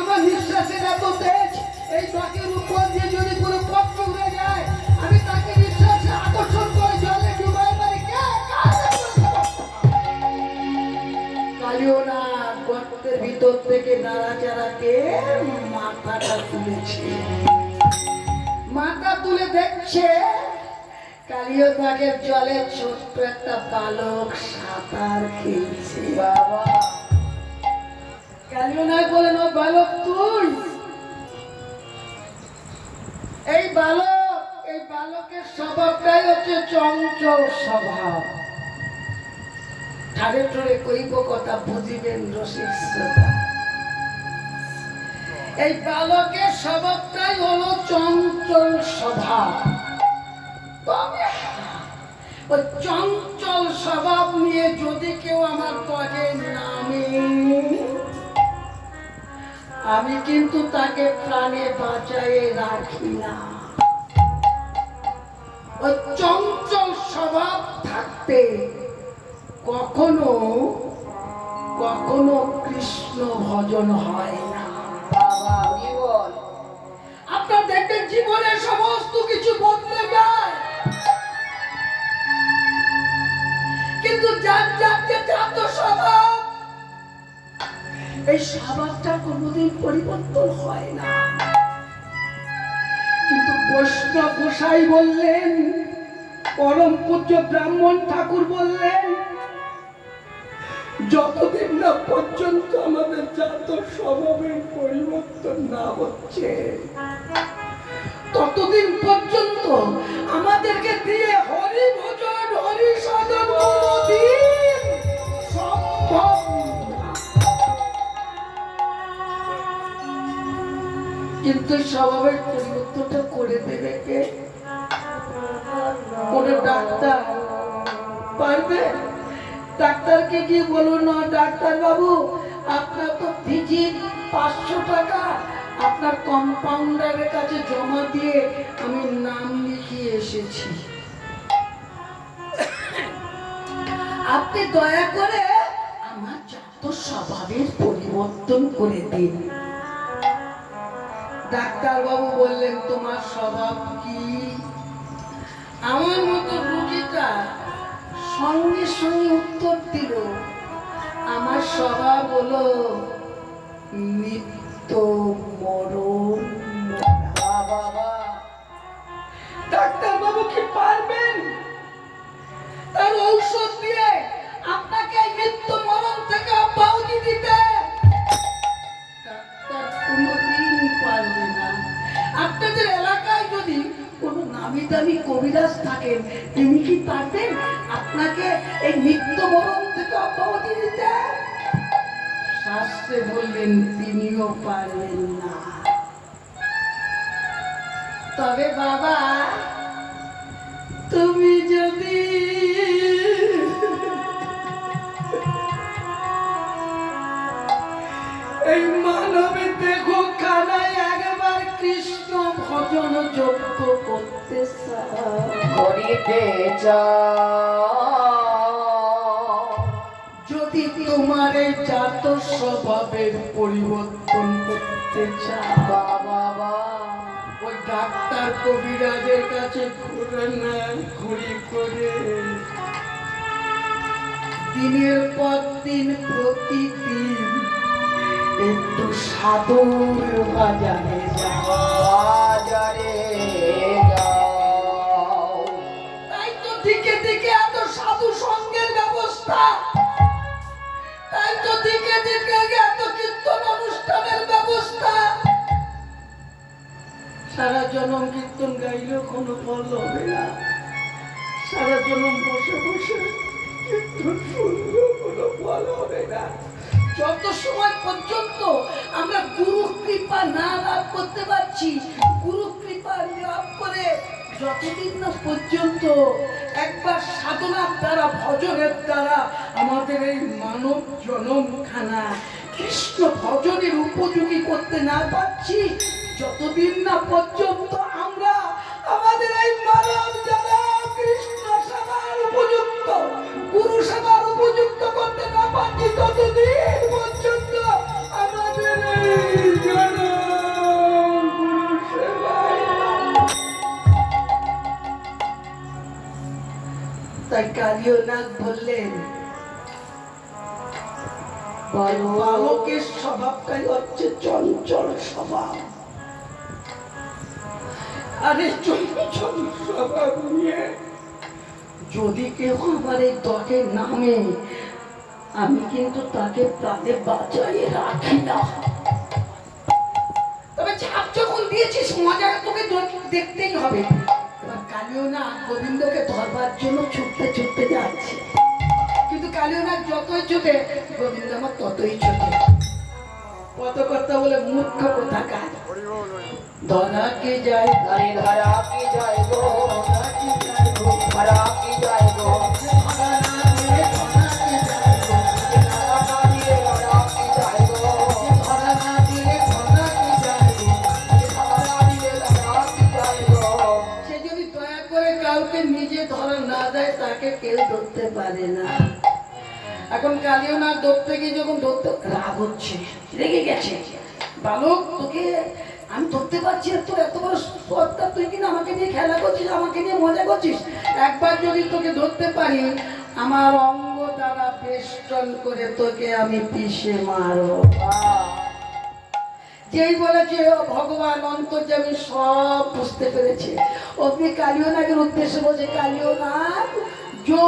মাথাটা তুলেছে, মাথা তুলে দেখছে কালীয় দাগের জলে ছোট্ট একটা বালক সাঁতার খেলছে। বাবা কালীয় নাগ বলেন, ও বালক তুই? এই বালকের স্বভাবটাই হচ্ছে চঞ্চল স্বভাব। ঠাড়ে ঠোড়ে কইব কথা বুঝিবেন রসিক শ্রোতা। এই বালকের স্বভাবটাই হলো চঞ্চল স্বভাব। তবে ওই চঞ্চল স্বভাব নিয়ে যদি কেউ আমার পথে নামে, আমি কিন্তু তাকে প্রাণে বাঁচায়ে রাখি না। ওই চঞ্চল স্বভাব থাকতে কখনো কখনো কৃষ্ণ ভজন হয় না। বাবা কি বল? আপনার দেখবেন জীবনের সমস্ত কিছু বদলে যায়, কিন্তু যার যার যে জাত স্বভাব, এই স্বভাবটা কোনোদিন পরিবর্তন হয় না। কিন্তু বৈষ্ণব গোসাই বললেন, পরম পূজ্য ব্রাহ্মণ ঠাকুর বললেন, যতদিন না পর্যন্ত আমাদের জাত স্বভাবের পরিবর্তন না হচ্ছে, ততদিন পর্যন্ত আমাদেরকে দিয়ে হরি ভজন হরি সাধন কোনদিন সম্ভব না। কিন্তু স্বভাবের পরিবর্তনটা করে দেবে কে? কোন ডাক্তার পারবে? ডাক্তারকে গিয়ে বলুন, না ডাক্তার বাবু আপনার তো ভিজিট 500 টাকা, আপনার কম্পাউন্ডারের কাছে জমা দিয়ে আমি নাম লিখিয়ে এসেছি, আপনি দয়া করে আমার জাত স্বভাবের পরিবর্তন করে দিন। ডাক্তার বাবু বললেন, তোমার স্বভাব কি? আমার মতো রোগীটা সঙ্গে সঙ্গে উত্তর দিল, আমার স্বভাব হলো নিত্য মরণ। বাবা ডাক্তার বাবু কি পারবেন তার ঔষধ দিয়ে আপনাকে নিত্য মরণ থেকে অব্যাহতি দিতে? ডাক্তার কোনোদিন পারবে না। আপনাদের এলাকায় যদি কোনো নামি দামি কবিরাজ থাকেন, তিনি কি পারবেন আপনাকে এই নিত্য মরণ থেকে অব্যাহতি দিতে? শাস্ত্রে বললেন তিনিও পারবেন না। তবে বাবা, তুমি যদি এই মানবে দেখো খানায় একবার কৃষ্ণ ভজন যোগ্য করতে করিতে চাও, যদি তোমার এই জাত স্বভাবের পরিবর্তন করতে চাও, বাবা ওই ডাক্তার কবিরাজের কাছে ঘুরে না ঘুরি করে দিনের পর দিন প্রতিদিন একটু সাধুর বাজারে যাও। বাজারে যাও। তাই তো দিকে দিকে এত সাধু সঙ্গের ব্যবস্থা, তাই তো দিকে দিকে এত কীর্তন অনুষ্ঠানের ব্যবস্থা। সারা জনম কীর্তন গাইলেও কোনো ফল হবে না, সারা জনম বসে বসে কীর্তন শুনলেও কোনো ফল হবে না। যত সময় পর্যন্ত আমরা গুরু কৃপা না লাভ করতে পারছি, গুরু কৃপা লাভ করে যতদিন না পর্যন্ত একবার সাধনার দ্বারা ভজনের দ্বারা আমাদের এই মানব জনমখানা কৃষ্ণ ভজনের উপযোগী করতে না পারছি, যতদিন না পর্যন্ত আমরা আমাদের এই মানব যারা কৃষ্ণ সেবার উপযুক্ত, গুরু সেবার উপযুক্ত করতে না পারছি, ততদিন পর্যন্ত আমাদের এই জনম গুরু সেবায়। তাই কালীয় নাগ বললেন, বালকের স্বভাবটাই হচ্ছে চঞ্চল স্বভাব। আরে চঞ্চল স্বভাব নিয়ে যদি কেউ আমার এই দলে নামে, আমি কিন্তু তাকে প্রাণে বাঁচাইয়ে রাখি না। তবে ছাপ যখন দিয়েছিস মজা তোকে দেখতেই হবে। এবার কালিও না গোবিন্দকে ধরবার জন্য ছুটতে ছুটতে যাচ্ছে, কিন্তু কালিও না যতই ছুটে গোবিন্দ আমার ততই ছুটে। কত কথা বলে মূর্খ কোথাকার। ধরা কে যায় আরে ধরা কি যায় গো, ধরা কি যায় গো, ধরা কি যায় গো, ধরা না দিলে ধরা কে যায় গো, ধরা না দিয়ে ধরা কি যায় গো, ধরা না দিলে ধরা কে যায় গো। ধরা না দিয়ে ধরা কি যায় গো। সে যদি দয়া করে কাউকে নিজে ধরা না দেয় তাকে কেউ ধরতে পারে না। এখন কালিও না ধরতে গিয়ে যখন ধরতে রাগ হচ্ছে, রেগে গেছে। বালক তোকে আমি ধরতে পারছি না, তোর এত বড় সত্তা, তুই কিনা আমাকে নিয়ে খেলা করছিস, আমাকে নিয়ে মজা করছিস। একবার যদি তোকে ধরতে পারি আমার অঙ্গ দ্বারা বেষ্টন করে তোকে আমি পিষে মারো। যেই বলেছে ভগবান অন্তর্যামী সব বুঝতে পেরেছে। অগ্নি কালিয়নাগের উদ্দেশ্যে বলছে, কালিয়নাগ যো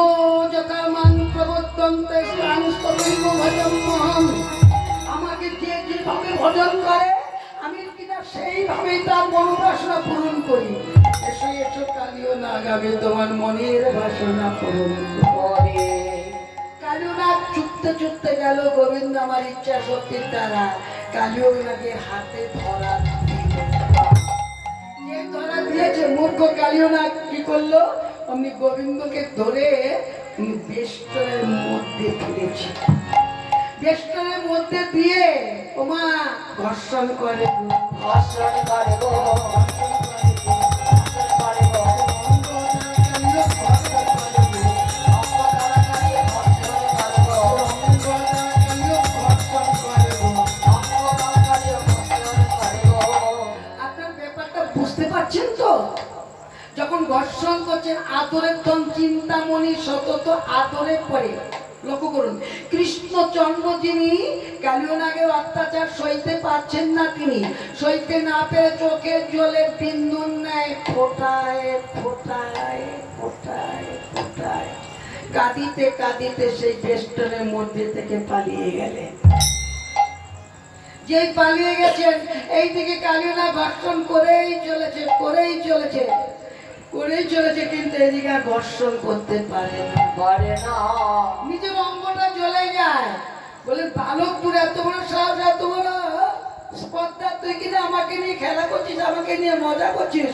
যকামান প্রবর্তন্তে স্থানস্তৈব ভজন্মহম। আমাকে যে যেভাবে ভজন করে আমি কিনা সেইভাবেই তার মনোবাসনা পূরণ করি। এসো এসো কালিয়নাগ, আমি তোমার মনের বাসনা পূরণ করে। কালিয়নাগ ছুটতে ছুটতে গেল। গোবিন্দ আমার ইচ্ছা শক্তির দ্বারা কালিয়নাগের হাতে ধরা দিল। যে ধরা দিয়েছে মূর্খ কালিয়নাগ কি করলো, অমনি গোবিন্দকে ধরে বেষ্টনের মধ্যে ফেলেছে। বেষ্টনের মধ্যে দিয়ে ওমা ঘর্ষণ করে, ধর্ষণ করে গো, ধর্ষণ করে গো, অঙ্গ তাড়াতাড়ি ধর্ষণ করে গো, অঙ্গ তাড়াতাড়ি ধর্ষণ করে গো। আপনার ব্যাপারটা বুঝতে পারছেন তো? যখন ঘর্ষণ করছেন আদরের ধন চিন্তামণি সতত আদরে পড়ে। লক্ষ্য করুন, কৃষ্ণচন্দ্র যিনি কালিয়নাগের অত্যাচার সইতে পারছেন না, তিনি সইতে না পেরে চোখের জলের বিন্দুর ন্যায় ফোটায় ফোটায় ফোটায় ফোটায় কাঁদিতে কাঁদিতে সেই বেষ্টনের মধ্যে থেকে পালিয়ে গেলেন। যেই পালিয়ে গেছেন এইদিকে কালিয়নাগ ঘর্ষণ করেই চলেছে করেই চলেছে করেই চলেছে, কিন্তু এদিকে আর ঘর্ষণ করতে পারে না, পারে না। নিজের অঙ্গটা জ্বলে যায়। বলে বালকপুর এত বড় সাহস, এত বড় স্পর্ধা, তুই কিনা আমাকে নিয়ে খেলা করছিস, আমাকে নিয়ে মজা করছিস।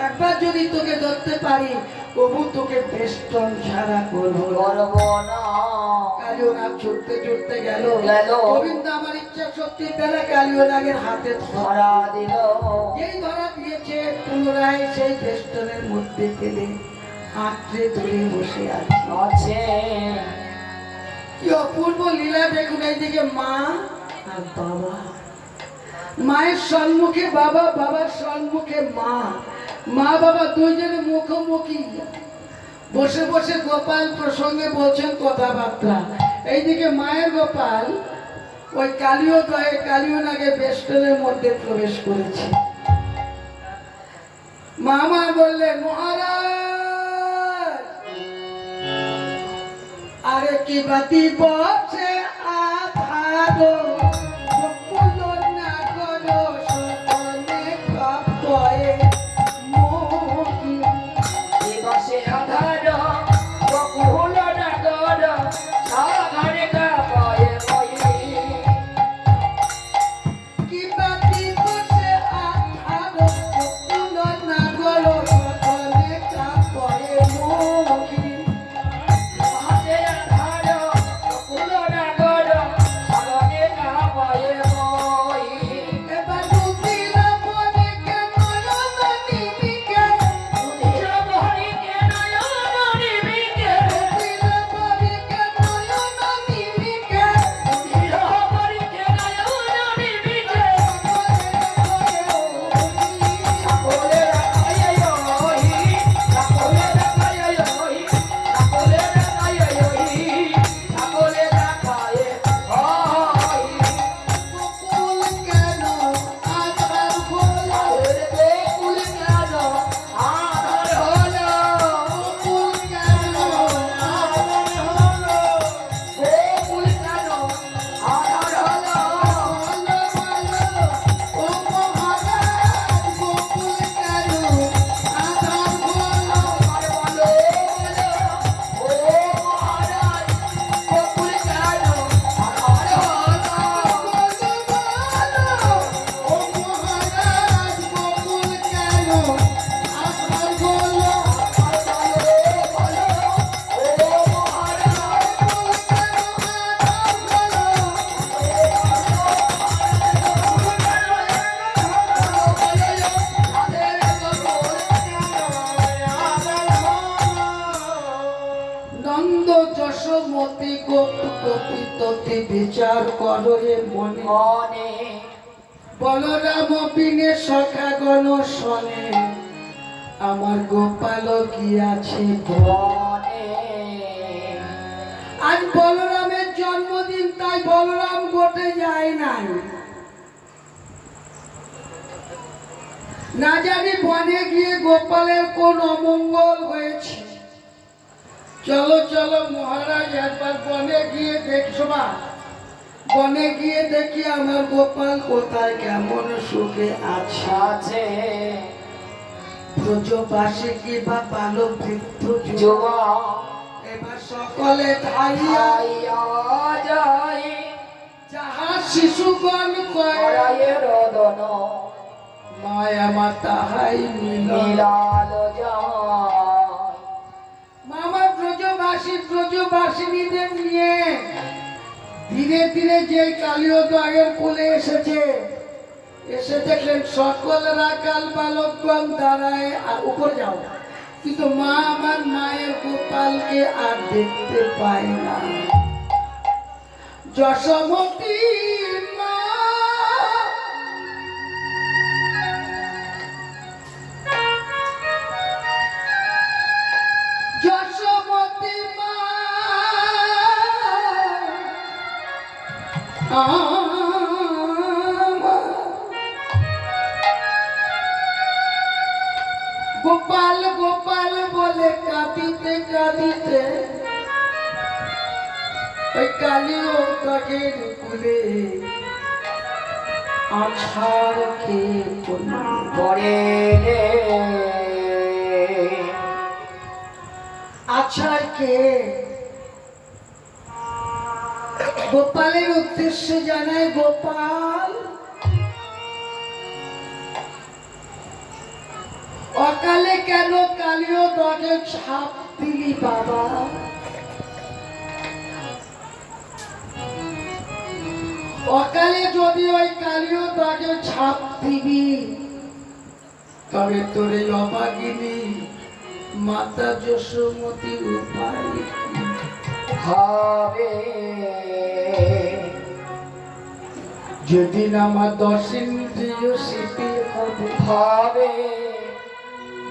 একবার যদি তোকে ধরতে পারি তবু তোকে বেষ্টন ছাড়া করবো না। কালিয়নাগ ছুটতে ছুটতে গেল। গেল। গোবিন্দ আমার ইচ্ছা শক্তির দ্বারা কালিয়নাগের হাতে ধরা দিল। যেই ধরা দিয়েছে পুনরায় সেই বেষ্টনের মধ্যে ফেলে আঁকড়ে ধরে বসে আছে। আছে কি অপূর্ব লীলা দেখুন। এইদিকে মা আর বাবা, মায়ের সম্মুখে বাবা, বাবার সম্মুখে মা, মা বাবা দুইজনে মুখোমুখি বসে বসে গোপাল প্রসঙ্গে বলছেন কথাবার্তা। এইদিকে মায়ের গোপাল ওই কালিয়নাগে বেষ্টনের মধ্যে প্রবেশ করেছে। মামা বললেন, মহারাজ আরে কি বাতি বসে আধারো দিবসে আধার বকুল নগর সাগরে কাপয়ে মই। দিবসে আধার বকুল নগর সাগরে গোপ গোপিততে বিচার করে মনে মনে বলরাম বিনে সখা গণ শনে আমার গোপাল গিয়াছে বনে আজ বলরামের জন্মদিন, তাই বলরাম গোটে যায় নাই। না জানি বনে গিয়ে গোপালের কোন অমঙ্গল হয়েছে। চলো চলো মহারাজ, একবার বনে গিয়ে দেখছো বা বনে গিয়ে দেখি আমার গোপাল কোথায় কেমন সুখে আছে। আছে ব্রজবাসী কি বা বালক বৃদ্ধ যুবক যুবক এবার সকলে ধাইয়া আইয়া যায় যাহা শিশুগণ কয় পরায়ে রদন মায়া মা তাহাই মিল। মিলাল যায় মামা ব্রজবাসিনীদের নিয়ে ধীরে ধীরে যে কালিয়দয়ের কোলে এসে দেখলেন সকল রাখাল বালকগণ দাঁড়ায় আর উপর যাও, কিন্তু মা আমার মায়ের গোপালকে আর দেখতে পায় না। যশোমতী মা যশোমতী মা গোপাল গোপাল বলে কাঁদিতে কাঁদিতে ওই কালিও কাকের কুলে আছাড় খেয়ে পরে আছাড় খেয়ে গোপালের উদ্দেশ্যে জানায়, গোপাল অকালে কেন কালিও দগে ছাপ দিলি বাবা? অকালে যদি ওই কালিও দগে ছাপ দিবি তবে তোর এই অভাগিনী মাতা যশোমতী উপায় কি? হবে যেদিন আমার দশিন্দ্রিয় স্মৃতি হবে, হবে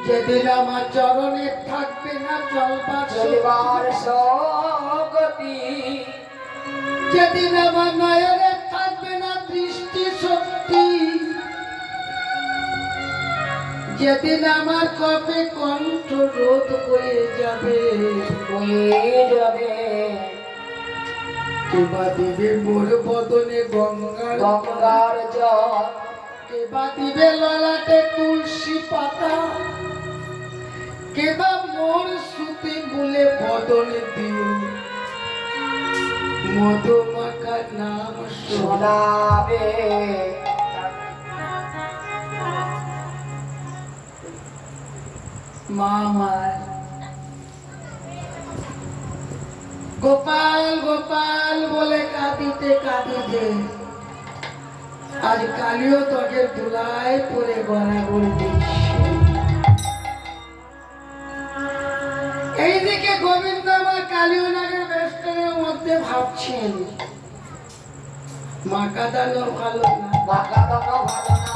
যেদিন আমার চরণে থাকবে না চলবার চলিবার শক্তি, শক্তি যেদিন আমার নয়নে থাকবে না দৃষ্টি শক্তি, যেদিন আমার কপে কণ্ঠ রোধ হয়ে যাবে, হয়ে যাবে কেবা দিবে মোর বদনে গঙ্গার গঙ্গার জল কেবা দিবে ললাটে তুলসী পাতা, কেবা মোর সুতি বলে বদনে দিও মধুমাখা নাম শোনাবে মামার। গোপাল গোপাল বলে কাঁদিতে কাঁদিতে আজ কালিও তটের ধুলায় পরে গড়াগড়ি দিচ্ছে। এইদিকে গোবিন্দ আমার কালিও নাগের বেষ্টনের মধ্যে ভাবছেন, মা কাদানো ভালো না, মাথা দানো ভালো না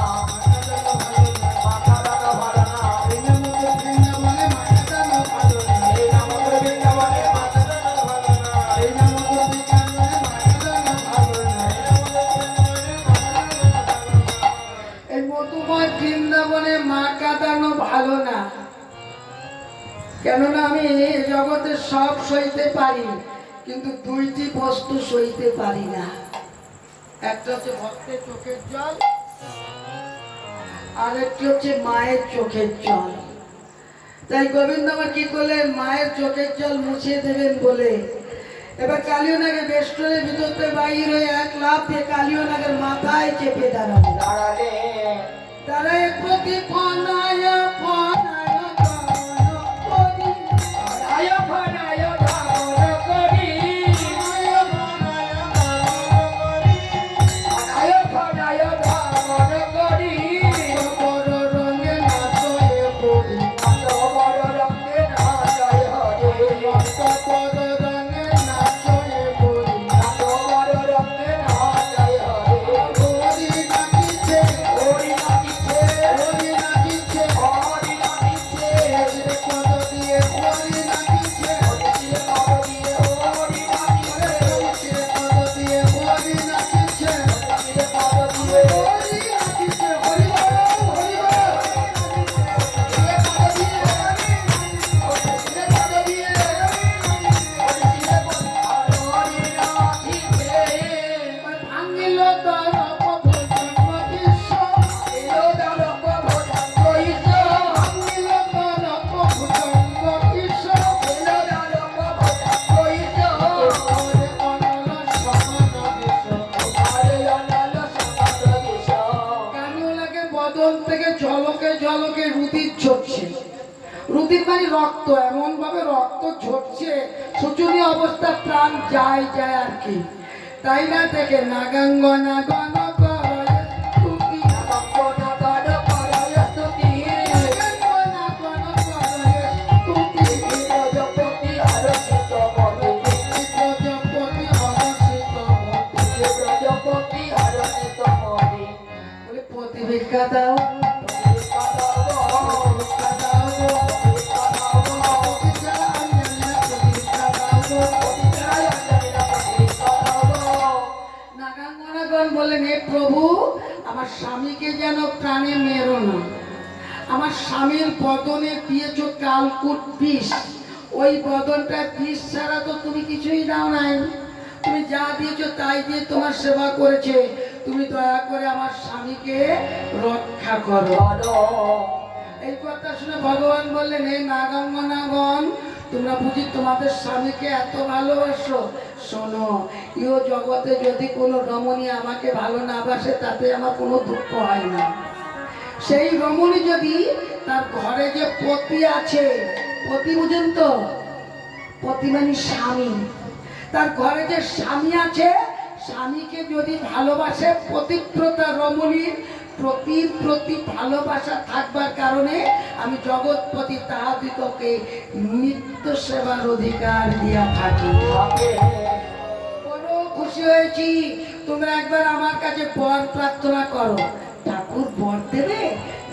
মাথা দানো ভালো না এই নাম তো বৃন্দাবনে মা কাদানো ভালো না, এই নাম বৃন্দাবনে মাথা দানো ভালো না এই নাম তো বৃন্দাবনে মা কাদানো ভালো না, এই মধুময় বৃন্দাবনে মা কাদানো ভালো না। কেননা আমি এই জগতে সব সইতে পারি, কিন্তু দুইটি বস্তু সইতে পারি না। একটা হচ্ছে ভক্তের চোখের জল, আর একটি হচ্ছে মায়ের চোখের জল। তাই গোবিন্দ আমার কি করলেন, মায়ের চোখের জল মুছিয়ে দেবেন বলে এবার কালিও নাগের বেষ্টনের ভিতরতে বাইর হয়ে এক লাফ দিয়ে কালিও নাগের মাথায় চেপে দাঁড়াবে। দাঁড়ালে দাঁড়ায় প্রতি ফনায় ফনায় করি, আয় ফনায় ধারণ করি আয় ফনায় ধারণ করি বড় রঙে নাচয়ে পড়ি, বড় রঙে নাচয় হরে বড় রঙে নাচয়ে রুধির মানে রক্ত, এমন ভাবে রক্ত ঝরছে, শোচনীয় অবস্থা, প্রাণ যায় যায় আর কি, তাই না? দেখে নাগাঙ্গনা গণ করয় স্তুতি, নাগাঙ্গনা গণ করয় স্তুতি, নাগাঙ্গনা গণ করয় স্তুতি, প্রজাপতি হরষিত মতি, প্রজাপতি হরষিত মতি, প্রজাপতি হরষিত মতি। বলে পতি ভিক্ষা দাও, ভিক্ষা দাও গো, ভিক্ষা দাও গো, ভিক্ষা দাও গো, পতি ছাড়া আমি জানি না, পতি ভিক্ষা দাও গো। পতি ছাড়াই অঞ্জলি না, ভিক্ষা দাও গো। নাগাঙ্গনাগণ বললেন, হে প্রভু, আমার স্বামীকে যেন প্রাণে মেরো না। আমার স্বামীর বদনে দিয়েছ কালকুট বিষ, ওই বদনটা বিষ ছাড়া তো তুমি কিছুই দাও নাই। তুমি যা দিয়েছো তাই দিয়ে তোমার সেবা করেছে, তুমি দয়া করে আমার স্বামীকে রক্ষা করো। করো। এই কথা শুনে ভগবান বললেন, হে নাগাঙ্গনাগণ, তোমরা বুঝি তোমাদের স্বামীকে এত ভালোবাসো? শোনো, ইহ জগতে যদি কোনো রমণী আমাকে ভালো না বাসে, তাতে আমার কোনো দুঃখ হয় না। সেই রমণী যদি তার ঘরে যে পতি আছে, পতি বুঝেন তো, পতি মানে স্বামী, তার ঘরে যে স্বামী আছে, স্বামীকে যদি ভালোবাসে, পতিব্রতা রমণীর প্রতির প্রতি ভালোবাসা থাকবার কারণে আমি জগৎপতি তাহাদিগকে নিত্য সেবার অধিকার দিয়া থাকি। বড় খুশি হয়েছি, তোমরা একবার আমার কাছে বর প্রার্থনা করো। ঠাকুর বর দেবে?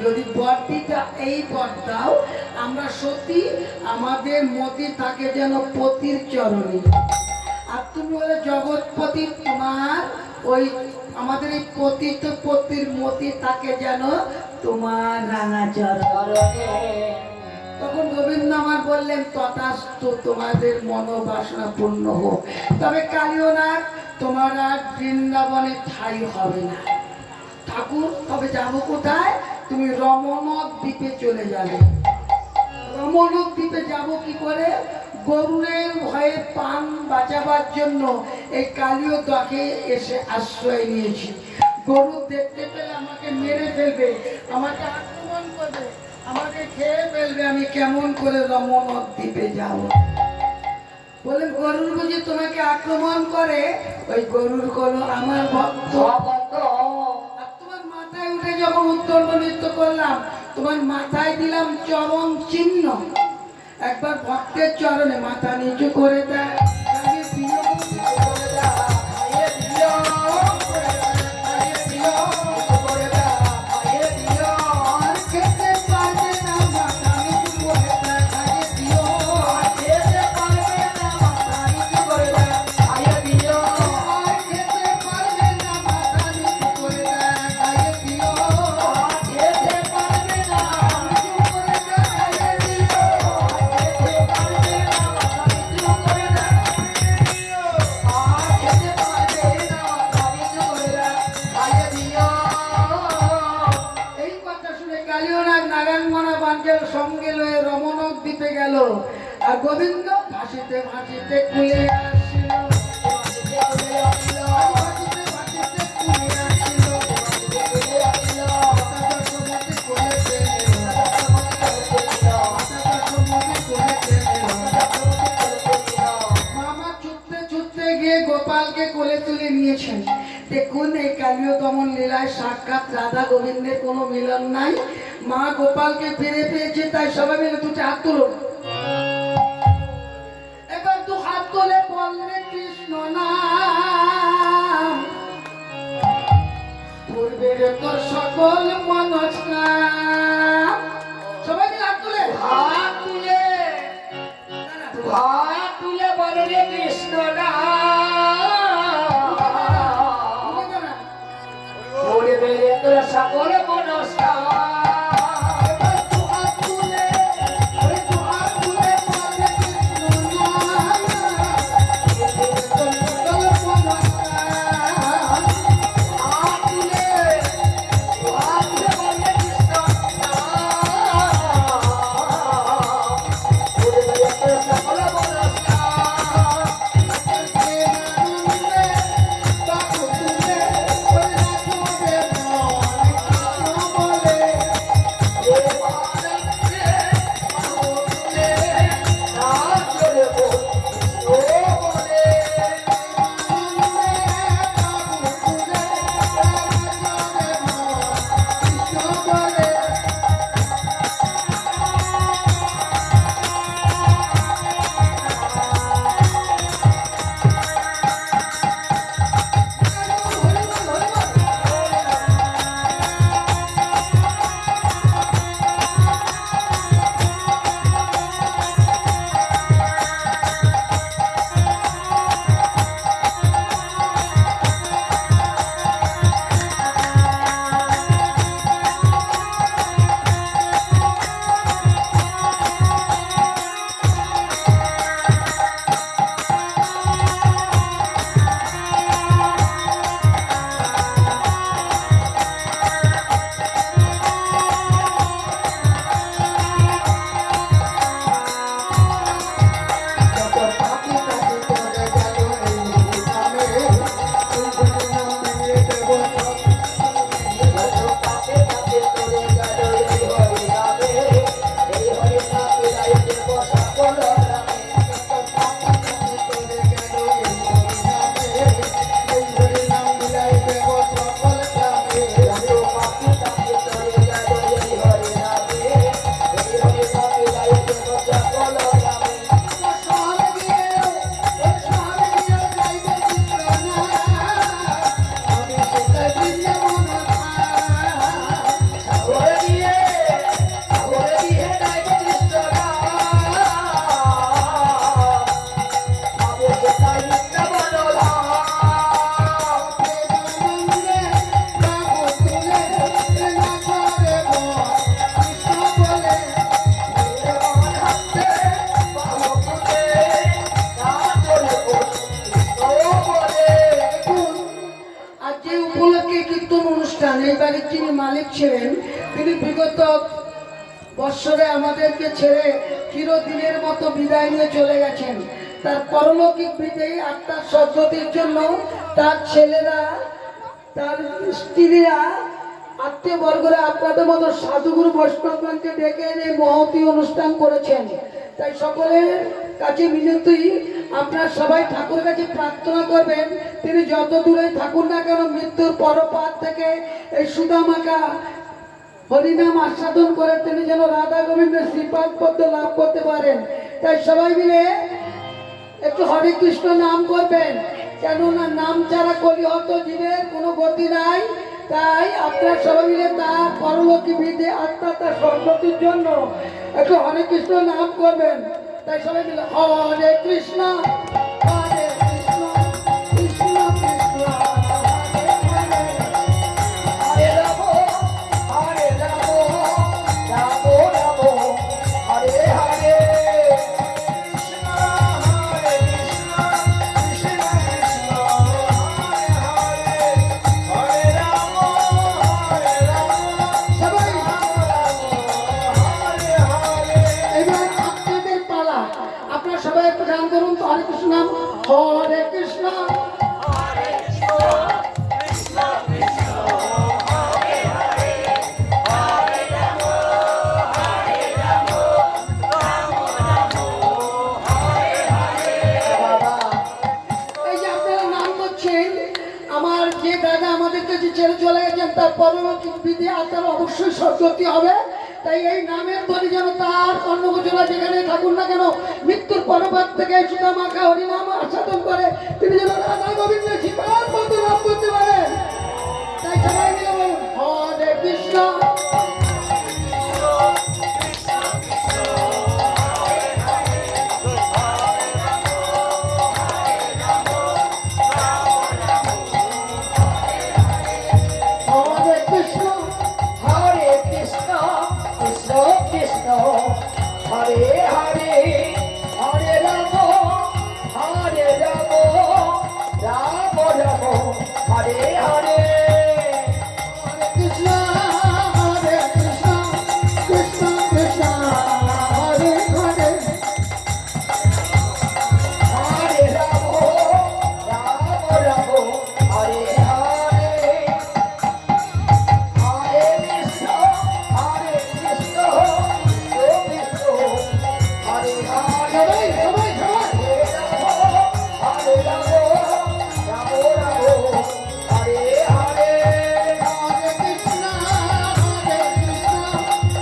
যদি বর দিতে এই বর দাও, আমরা সত্যি আমাদের মতি থাকে যেন পতির চরণে। আর তুমি বলে জগৎপতি, তোমার ওই আমাদের এই পতিত পতির মতি থাকে যেন তোমার রাঙা চরণে। তখন গোবিন্দ আমার বললেন, তথাস্তু, তোমাদের মনোবাসনা পূর্ণ হোক। তবে কালিওনাথ, তোমার আর বৃন্দাবনে ঠাই হবে না। ঠাকুর, তবে যাবো কোথায়? তুমি রমণক দ্বীপে চলে যাবে। রমণক দ্বীপে যাব কি করে? গরুরের ভয়ে প্রাণ বাঁচাবার জন্য এই কালীয় দকে এসে আশ্রয় নিয়েছি। গরু দেখতে পেলে আমাকে মেরে ফেলবে, আমাকে আক্রমণ করবে, আমাকে খেয়ে ফেলবে, আমি কেমন করে রমণক দ্বীপে যাব? বলে, গরুর বুঝি তোমাকে আক্রমণ করে? ওই গরুর কোনো আমার ভক্ত। আর তোমার মাথায় উঠে যখন উত্তর নৃত্য করলাম, তোমার মাথায় দিলাম চরণ চিহ্ন। একবার ভক্তের চরণে মাথা নিচু করে দেয়, তাকে প্রিয় করে দেয়, খাইয়ে দিও, খাইয়ে দিও, করে দেয়, খাইয়ে দিও। আর খেতে পারবে না, মাথা নিচু করে দেয়, খাইয়ে দিও। আর খেতে পারবে না, মাথা নিচু করে দেয়, খাইয়ে দিও। আর খেতে পারবে না, মাথা নিচু করে দেয়, খাইয়ে দিও। আর খেতে পারবে না, নিচু করে দেয়, খাইয়ে দিও। খেতে পারবে না, মাথা নিচু করে দেয়, খাইয়ে দিও। আর খেতে পারবে না, মাথা নিচু করে দেয়, খাইয়ে দিও। এই কথা শুনে কালিওনাথ নাগাঙ্গনা বাঞ্চের সঙ্গে লয়ে রমণক দ্বীপে গেল। আর গোবিন্দ ভাসিতে ভাসিতে কুলে আসিল, ভাসিতে ভাসিতে কুলে আসিল, মাতাদশমতি কোলে টেনে, মাতাদশমতি কোলে টেনে। মামা ছুটতে ছুটতে গিয়ে গোপালকে কোলে তুলে নিয়েছেন। দেখুন, এই কালীয় দমন লীলায় সাক্ষাৎ রাধা গোবিন্দের কোনো মিলন নাই। মা গোপালকে ফিরে পেয়েছে, তাই সবাই মিলে দুটো হাত তুলুন। এবার দু হাত তুলে বললে কৃষ্ণ নাম, পূর্বের তোর সকল মনস্কাম। সবাই মিলে হাত তুলে, হাত তুলে, হাত তুলে বলো রে কৃষ্ণ নাম। ওরে বেরে তোর সকল মনস্কাম। এবার দু হাত তুলে, ওই দু হাত তুলে বললে কৃষ্ণ নাম, পূর্বের তোর সকল মনস্কাম। হাত তুলে, হাত তুলে বলো রে কৃষ্ণ নাম। বাড়ির যিনি মালিক ছিলেন তিনি বিগত বৎসরে আমাদেরকে ছেড়ে চিরদিনের মতো বিদায় নিয়ে চলে গেছেন। তার পরলৌকিক বিদায়ী আত্মার সদ্গতির জন্য তার ছেলেরা, তার স্ত্রীরা, আত্মীয় বর্গরা আপনাদের মতো সাধুগুরু বৈষ্ণবগণকে ডেকে এনে মহতি অনুষ্ঠান করেছেন। তাই সকলের কাছে বিনতি, আপনারা সবাই ঠাকুরের কাছে প্রার্থনা করবেন তিনি যত দূরে থাকুন না কেন মৃত্যুর পরপার থেকে এই সুদামাকা হরিনাম আস্বাদন করে তিনি যেন রাধা গোবিন্দের শ্রীপাদ পদ্ম লাভ করতে পারেন। তাই সবাই মিলে একটু হরে কৃষ্ণ নাম করবেন, কেননা নাম ছাড়া কলিহত জীবের কোনো গতি নাই। তাই আপনারা সবাই মিলে তার পরলোকী বিধে আত্মা তার সদ্গতির জন্য একটু হরে কৃষ্ণ নাম করবেন। তাই সবাই মিলে হরে কৃষ্ণ হরে কৃষ্ণ কৃষ্ণ কৃষ্ণ হরে হরে। হরে রাম হরে রাম রাম রাম হরে হরে কৃষ্ণ হরে কৃষ্ণ কৃষ্ণ কৃষ্ণ হরে হরে হরে রাম সবাই হরে হরে। এবার আপনাদের পালা, আপনারা সবাই একটু গান করুন তো হরে কৃষ্ণ নাম। হরে কৃষ্ণ বাবা, এই যে আপনারা নাম করছেন, আমার যে দাদা আমাদের কাছে ছেড়ে চলে গেছেন তার পরলৌকিক বিধি আত্মার অবশ্যই সদ্গতি হবে। তাই এই নামের বলি যেন তার অন্নগোচরা যেখানে থাকুন না কেন মৃত্যুর পরপাত থেকে সুদামাকা হরিনাম আস্বাদন করে তিনি যেন রাধা গোবিন্দের জীবন বন্ধু লাভ করতে পারেন। তাই সবাই মিলে বলুন হরে কৃষ্ণ হরে কৃষ্ণ হরে কৃষ্ণ কৃষ্ণ কৃষ্ণ হরে হরে হরে রাম হরে রাম রাম রাম হরে হরে হরে কৃষ্ণ হরে কৃষ্ণ কৃষ্ণ কৃষ্ণ হরে হরে। হরে রাম রাম রাম হরে হরে হরে কৃষ্ণ হরে কৃষ্ণ কৃষ্ণ হরে হরে সবাই সবাই সবাই হরে রাম রাম রাম হরে হরে হরে কৃষ্ণ হরে কৃষ্ণ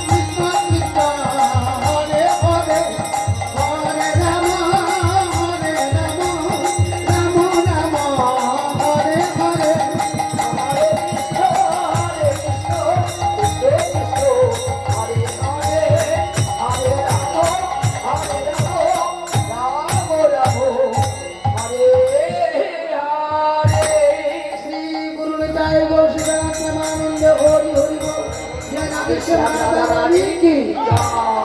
কৃষ্ণ কৃষ্ণ হরে হরে। হরে রাম রাম রাম হরে হরে। হরে কৃষ্ণ কৃষ্ণ কৃষ্ণ হরে হরে হরে রাম রাম হরে হরে। শ্রী গুরু নিতাই গৌর শিবানন্দ হরি হরি বল। জয় নাগেশ্বর মাতা রানী কি জয়।